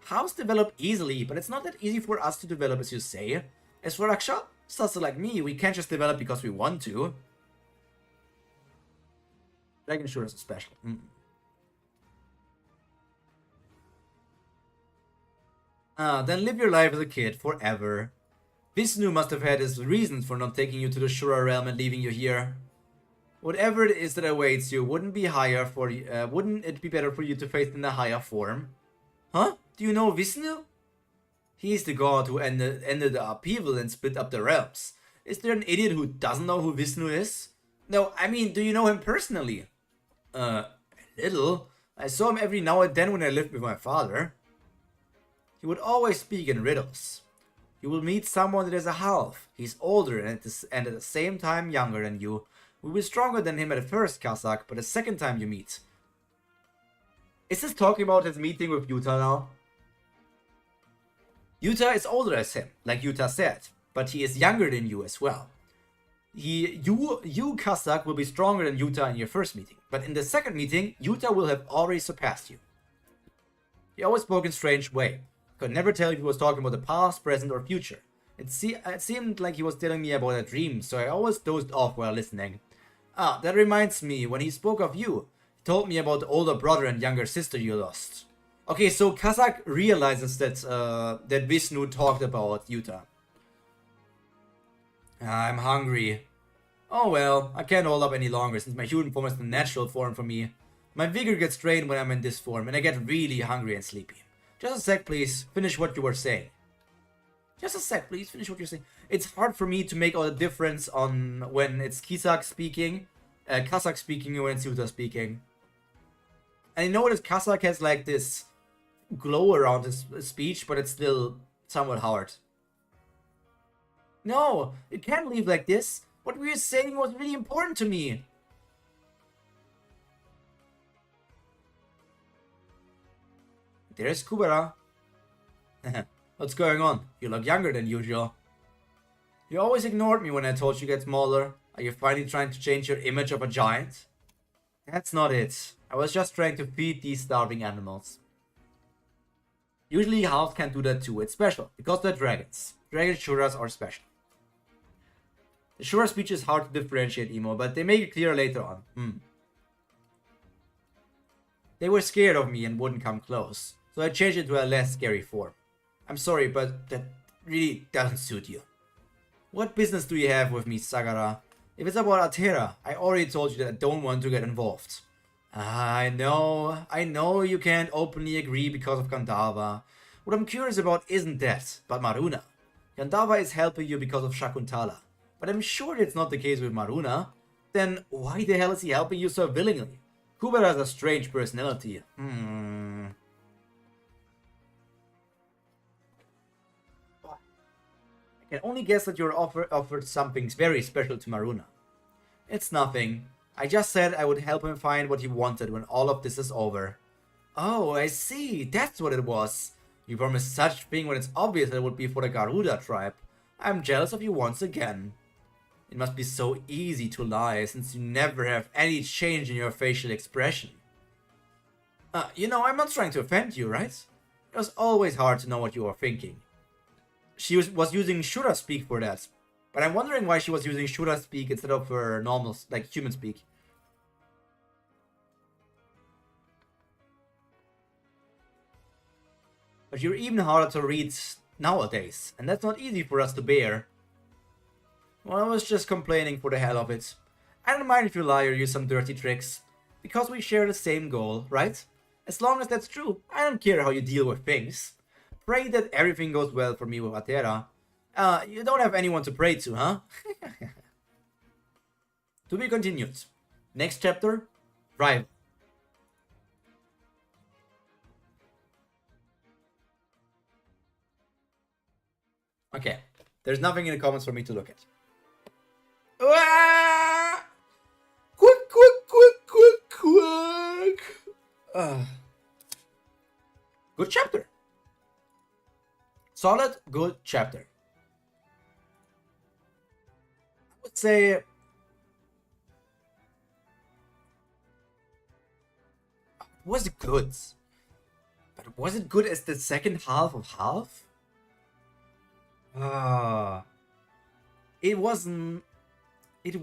Halves develop easily, but it's not that easy for us to develop as you say. As for Rakshasas like me, we can't just develop because we want to. Dragon Shuras is special. Then live your life as a kid forever. Vishnu must have had his reasons for not taking you to the Shura realm and leaving you here. Whatever it is that awaits you, wouldn't it be better for you to face in a higher form? Huh? Do you know Vishnu? He is the god who ended the upheaval and split up the realms. Is there an idiot who doesn't know who Vishnu is? No, I mean, do you know him personally? An Little? I saw him every now and then when I lived with my father. He would always speak in riddles. You will meet someone that is a half. He's older and at the same time younger than you. Will be stronger than him at first, Kazakh, but the second time you meet. Is this talking about his meeting with Yuta now? Yuta is older as him, like Yuta said, but he is younger than you as well. You Kazakh, will be stronger than Yuta in your first meeting, but in the second meeting, Yuta will have already surpassed you. He always spoke in a strange way. Could never tell if he was talking about the past, present, or future. It seemed like he was telling me about a dream, so I always dozed off while listening. Ah, that reminds me, when he spoke of you, he told me about the older brother and younger sister you lost. Okay, so Kazakh realizes that that Vishnu talked about Yuta. I'm hungry. Oh well, I can't hold up any longer since my human form is the natural form for me. My vigor gets drained when I'm in this form and I get really hungry and sleepy. Just a sec, please. Finish what you were saying. Just a sec, please. Finish what you're saying. It's hard for me to make all the difference on when it's Kazakh speaking and when it's Yuta speaking. And I know that Kazakh has like this glow around his speech, but it's still somewhat hard. No, you can't leave like this. What we were saying was really important to me. There's Kubera. What's going on? You look younger than usual. You always ignored me when I told you to get smaller. Are you finally trying to change your image of a giant? That's not it. I was just trying to feed these starving animals. Usually halves can do that too. It's special, because they're dragons. Dragon Shuras are special. The Shura speech is hard to differentiate, Emo, but they make it clear later on. They were scared of me and wouldn't come close, so I changed it to a less scary form. I'm sorry, but that really doesn't suit you. What business do you have with me, Sagara? If it's about Atera, I already told you that I don't want to get involved. I know you can't openly agree because of Gandharva. What I'm curious about isn't that, but Maruna. Gandharva is helping you because of Shakuntala, but I'm sure that's not the case with Maruna. Then why the hell is he helping you so willingly? Kubera has a strange personality. I can only guess that you're offered something very special to Maruna. It's nothing. I just said I would help him find what he wanted when all of this is over. Oh, I see. That's what it was. You promised such thing when it's obvious that it would be for the Garuda tribe. I'm jealous of you once again. It must be so easy to lie since you never have any change in your facial expression. You know, I'm not trying to offend you, right? It was always hard to know what you were thinking. She was using Shura speak for that. But I'm wondering why she was using Shura speak instead of her normal, like, human speak. But you're even harder to read nowadays, and that's not easy for us to bear. Well, I was just complaining for the hell of it. I don't mind if you lie or use some dirty tricks, because we share the same goal, right? As long as that's true, I don't care how you deal with things. Pray that everything goes well for me with Atera. You don't have anyone to pray to, huh? To be continued. Next chapter, Rival. Okay, there's nothing in the comments for me to look at. Ah! Quick. Good chapter. Solid, good chapter. I would say was it good? But was it good as the second half of half? It wasn't. It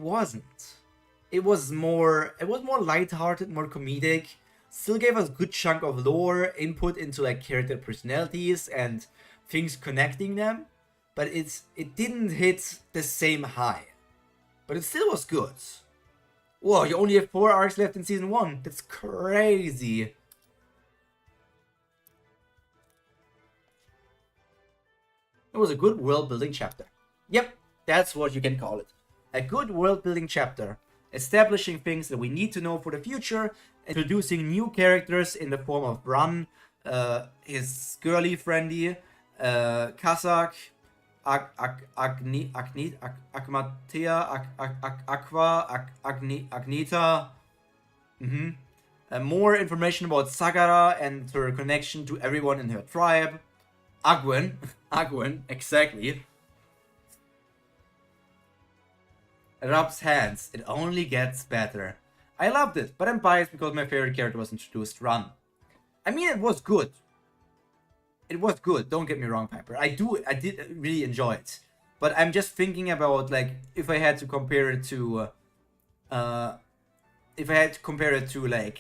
was more lighthearted, more comedic. Still gave us a good chunk of lore, input into like character personalities and things connecting them, but it didn't hit the same high. But it still was good. Whoa, you only have 4 arcs left in season 1. That's crazy. It was a good world building chapter. Yep, that's what you can call it. A good world building chapter. establishing things that we need to know for the future, introducing new characters in the form of Bran, his girly friendy, Kazak, Akmatea, Aqua, Agnita. More information about Sagara and her connection to everyone in her tribe. Agwen, exactly. Rubs hands. It only gets better. I loved it, but I'm biased because my favorite character was introduced, Run. I mean, it was good. It was good. Don't get me wrong, Piper. I did really enjoy it. But I'm just thinking about, like, if I had to compare it to, like,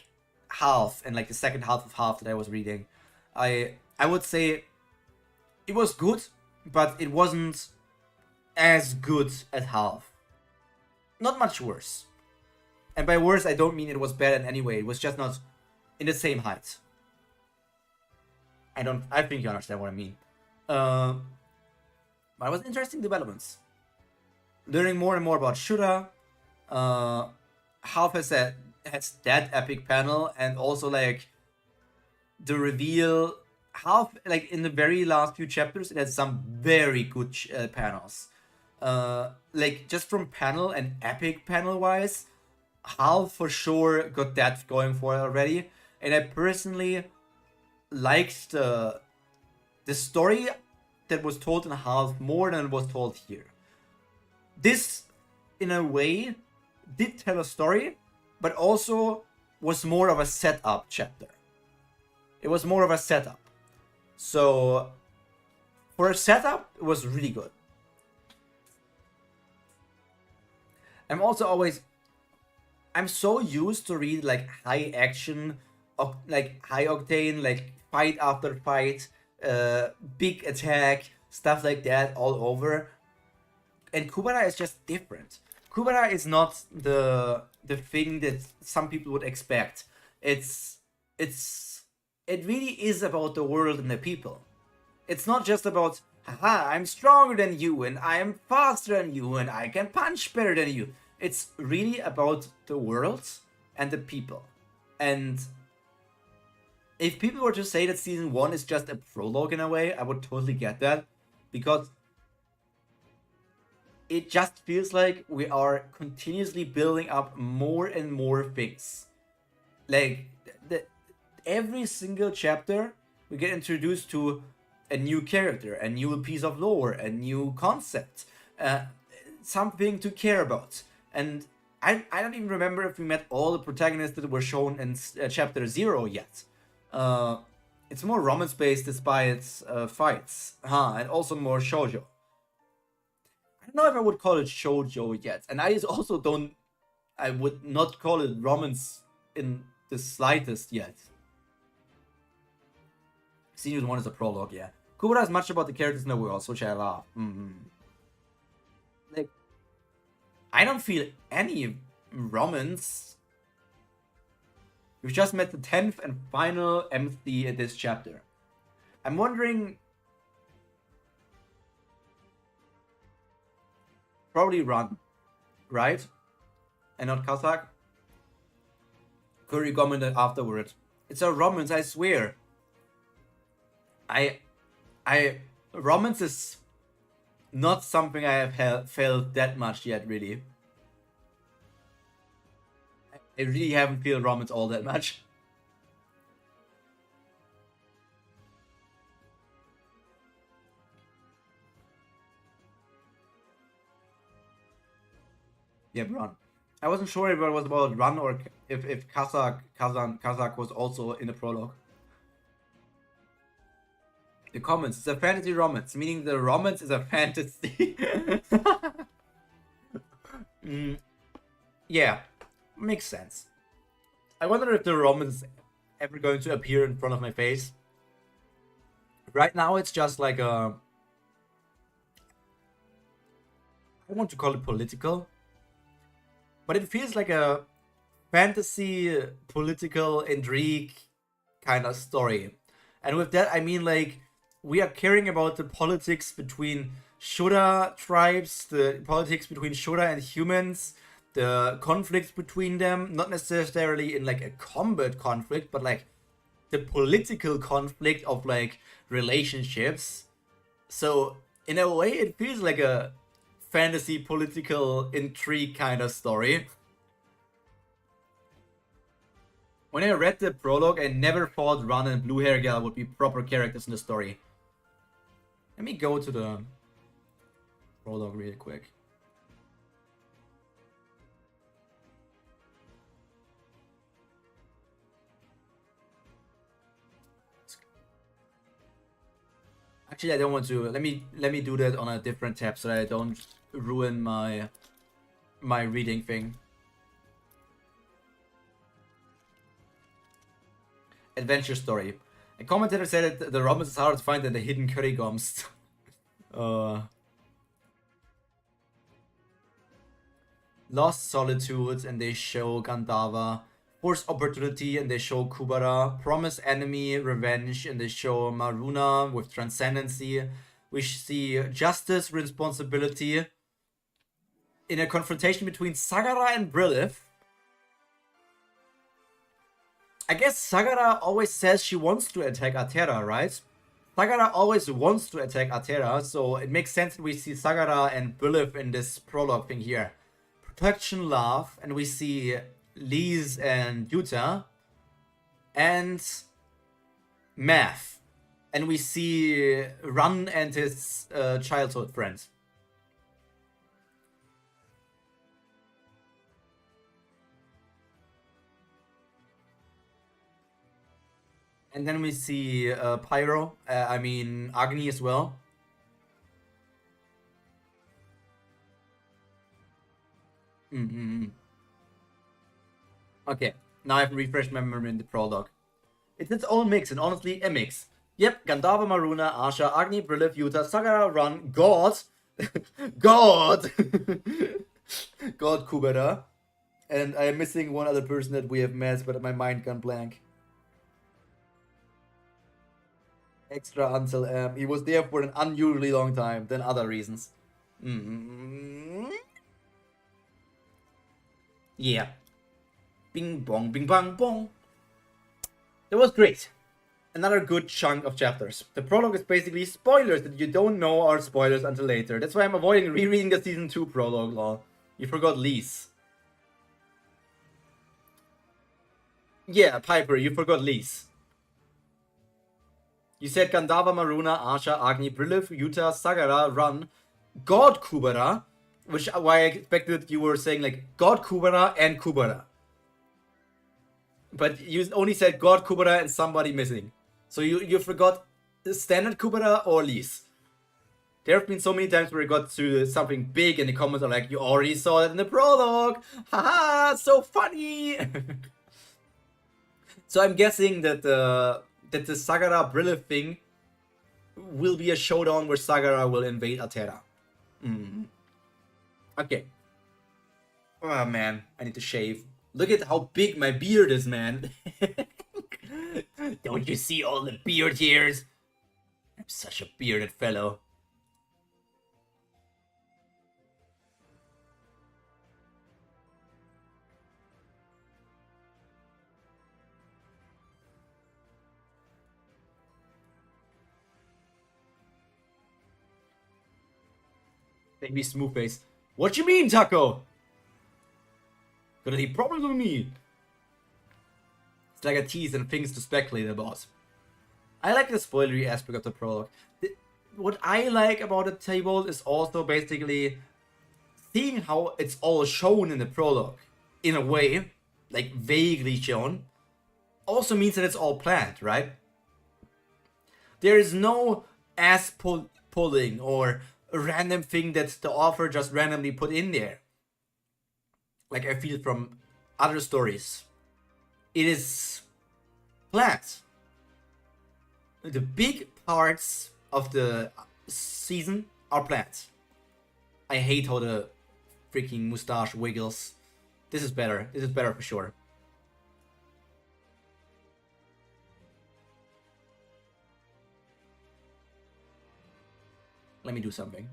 half and like the second half of half that I was reading, I would say it was good, but it wasn't as good as half. Not much worse. And by worse, I don't mean it was bad in any way. It was just not in the same height. I think you understand what I mean. But it was interesting developments. Learning more and more about Shura. Half has that epic panel, and also like the reveal. Half, like in the very last few chapters, it has some very good panels. Like just from panel and epic panel wise, Half for sure got that going for it already. And I personally liked the story that was told in Half more than was told here. This, in a way, did tell a story, but also was more of a setup chapter. It was more of a setup. So, for a setup, it was really good. I'm so used to read like high action, like high octane, like fight after fight, big attack, stuff like that all over. And Kubera is just different. Kubera is not the thing that some people would expect. It really is about the world and the people. It's not just about, haha, I'm stronger than you, and I am faster than you, and I can punch better than you. It's really about the world and the people. And if people were to say that season 1 is just a prologue in a way, I would totally get that. Because it just feels like we are continuously building up more and more things. Like, every single chapter, we get introduced to a new character, a new piece of lore, a new concept, something to care about. And I don't even remember if we met all the protagonists that were shown in chapter 0 yet. It's more romance-based despite its fights. And also more shoujo. I don't know if I would call it shoujo yet. And I would not call it romance in the slightest yet. Season 1 is a prologue, yeah. Kubera is much about the characters in the world, which I love. Like, I don't feel any romance. We've just met the 10th and final MC in this chapter. I'm wondering... Probably Run, right? And not Kazak? Curry commented afterwards. It's a romance, I swear. Romance is not something I have felt that much yet, really. I really haven't felt romance all that much. Yeah, Run. I wasn't sure if it was about Run or if Kazak was also in the prologue. The comments, it's a fantasy romance, meaning the romance is a fantasy. Yeah, makes sense. I wonder if the romance is ever going to appear in front of my face. Right now it's just like a... I want to call it political. But it feels like a fantasy, political intrigue kind of story. And with that I mean like... We are caring about the politics between Shura tribes, the politics between Shura and humans, the conflicts between them, not necessarily in like a combat conflict, but like the political conflict of like relationships. So in a way, it feels like a fantasy political intrigue kind of story. When I read the prologue, I never thought Ran and Blue Hair Gal would be proper characters in the story. Let me go to the prologue really quick. Actually, I don't want to. Let me do that on a different tab so that I don't ruin my reading thing. Adventure story. A commentator said that the romance is harder to find than the hidden curry goms. Lost Solitude, and they show Gandava. Forced Opportunity, and they show Kubera. Promise Enemy, Revenge, and they show Maruna with Transcendency. We see Justice, Responsibility. In a confrontation between Sagara and Brilith. I guess Sagara always says she wants to attack Atera, right? Sagara always wants to attack Atera, so it makes sense that we see Sagara and Brilith in this prologue thing here. Protection, Love, and we see Lise and Yuta, and Math, and we see Run and his childhood friends. And then we see Pyro, I mean Agni as well. Okay, now I've refreshed my memory in the prologue. It's its own mix, and honestly, a mix. Yep, Gandava, Maruna, Asha, Agni, Brilith, Yuta, Sagara, Run, God, God, God Kubera, and I am missing one other person that we have met, but my mind gone blank. Extra until he was there for an unusually long time than other reasons. Yeah. Bing bong, bing bang bong. That was great. Another good chunk of chapters. The prologue is basically spoilers that you don't know are spoilers until later. That's why I'm avoiding rereading the season 2 prologue, lol. You forgot Lise. Yeah, Piper, you forgot Lise. You said Gandava, Maruna, Asha, Agni, Brilith, Yuta, Sagara, Run, God Kubera, which why I expected you were saying like God Kubera and Kubera. But you only said God Kubera and somebody missing. So you forgot standard Kubera or Lise. There have been so many times where I got to something big and the comments are like, you already saw it in the prologue. Haha, so funny. So I'm guessing that the Sagara Brilith thing will be a showdown where Sagara will invade Atera. Okay. Oh man, I need to shave. Look at how big my beard is, man. Don't you see all the beard hairs? I'm such a bearded fellow. Baby smooth face. What you mean, Taco? Got any problems with me? It's like a tease and things to speculate about. I like the spoilery aspect of the prologue. What I like about the table is also basically seeing how it's all shown in the prologue. In a way, like vaguely shown, also means that it's all planned, right? There is no ass pulling or a random thing that the author just randomly put in there. Like I feel from other stories. It is planned. The big parts of the season are planned. I hate how the freaking mustache wiggles. This is better. This is better for sure. Let me do something.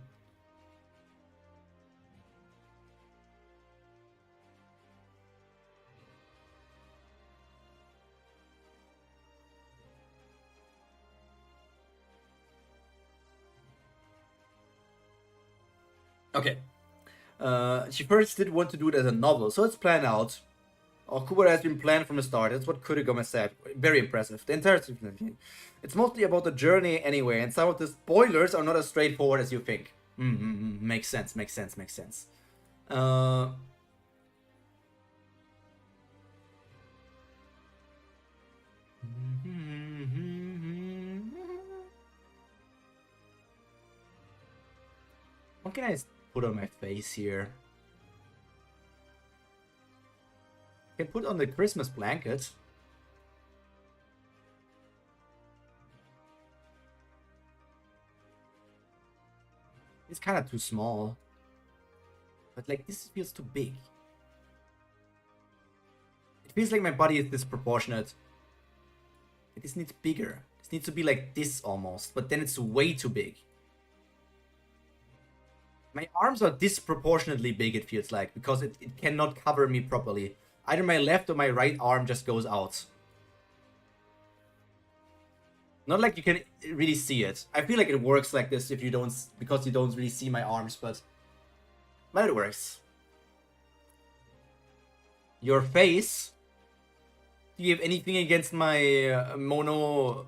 Okay. She first did want to do it as a novel, so it's planned out. Kubera has been planned from the start. That's what Kurigoma said. Very impressive. The entire season. It's mostly about the journey anyway, and some of the spoilers are not as straightforward as you think. Makes sense, makes sense, makes sense. What can I put on my face here? I can put on the Christmas blanket. It's kind of too small. But like, this feels too big. It feels like my body is disproportionate. This needs bigger. This needs to be like this almost, but then it's way too big. My arms are disproportionately big, it feels like, because it cannot cover me properly. Either my left or my right arm just goes out. Not like you can really see it. I feel like it works like this if you don't, because you don't really see my arms, but it works. Your face. Do you have anything against my mono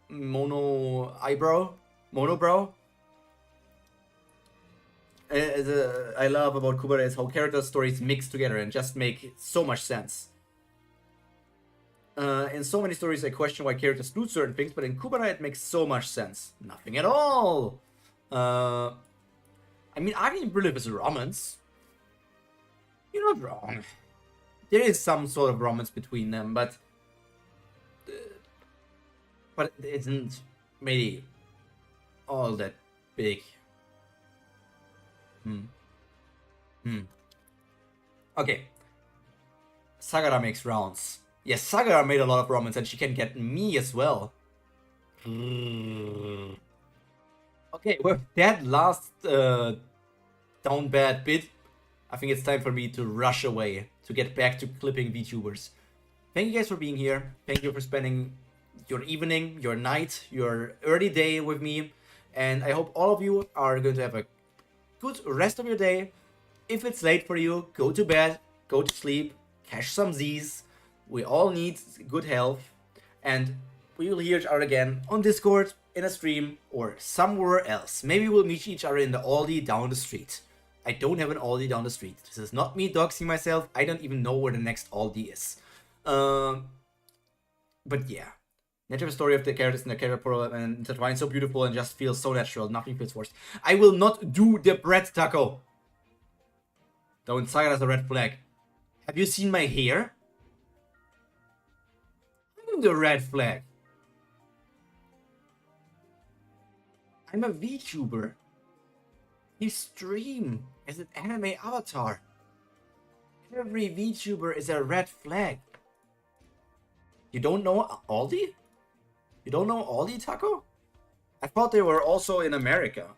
eyebrow? Monobrow? I love about Kubera is how character stories mix together and just make so much sense. In so many stories, I question why characters do certain things, but in Kubera it makes so much sense. Nothing at all. I mean, I can believe it's romance. You're not wrong. There is some sort of romance between them, but it isn't really all that big. Okay. Sagara makes rounds. Yes, Sagara made a lot of romance, and she can get me as well. Okay, with that last down bad bit, I think it's time for me to rush away to get back to clipping VTubers. Thank you guys for being here. Thank you for spending your evening, your night, your early day with me. And I hope all of you are going to have a good rest of your day. If it's late for you, go to bed, go to sleep, catch some Z's. We all need good health. And we will hear each other again on Discord, in a stream, or somewhere else. Maybe we'll meet each other in the Aldi down the street. I don't have an Aldi down the street. This is not me doxing myself. I don't even know where the next Aldi is. But yeah. Natural story of the characters in the character portal and intertwined so beautiful and just feels so natural. Nothing feels forced. I will not do the bread taco. Don't cite it as a red flag. Have you seen my hair? I'm the red flag. I'm a VTuber. You stream as an anime avatar. Every VTuber is a red flag. You don't know Aldi? You don't know Aldi Taco? I thought they were also in America.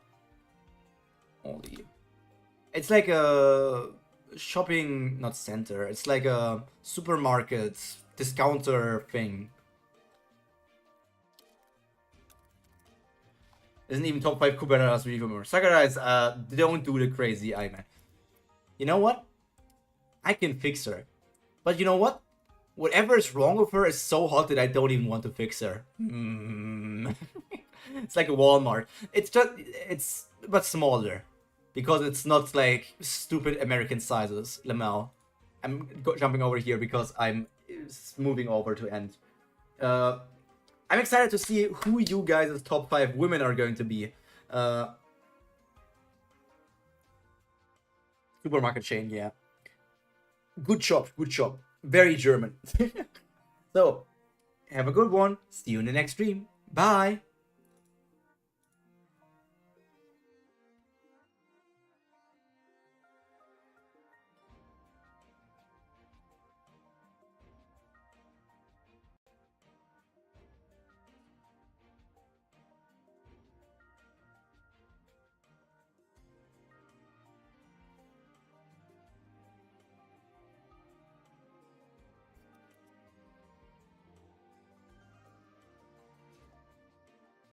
Aldi. It's like a shopping, not center. It's like a supermarket discounter thing. Isn't even top 5 Kubera as reviewer. Sakura is, don't do the crazy eye, man. You know what? I can fix her. But you know what? Whatever is wrong with her is so hot that I don't even want to fix her. It's like a Walmart. It's just, but smaller. Because it's not like stupid American sizes, Lamel. I'm jumping over here because I'm moving over to end. I'm excited to see who you guys' top 5 women are going to be. Supermarket chain, yeah. Good shop, good shop. Very German. So, have a good one. See you in the next stream. Bye.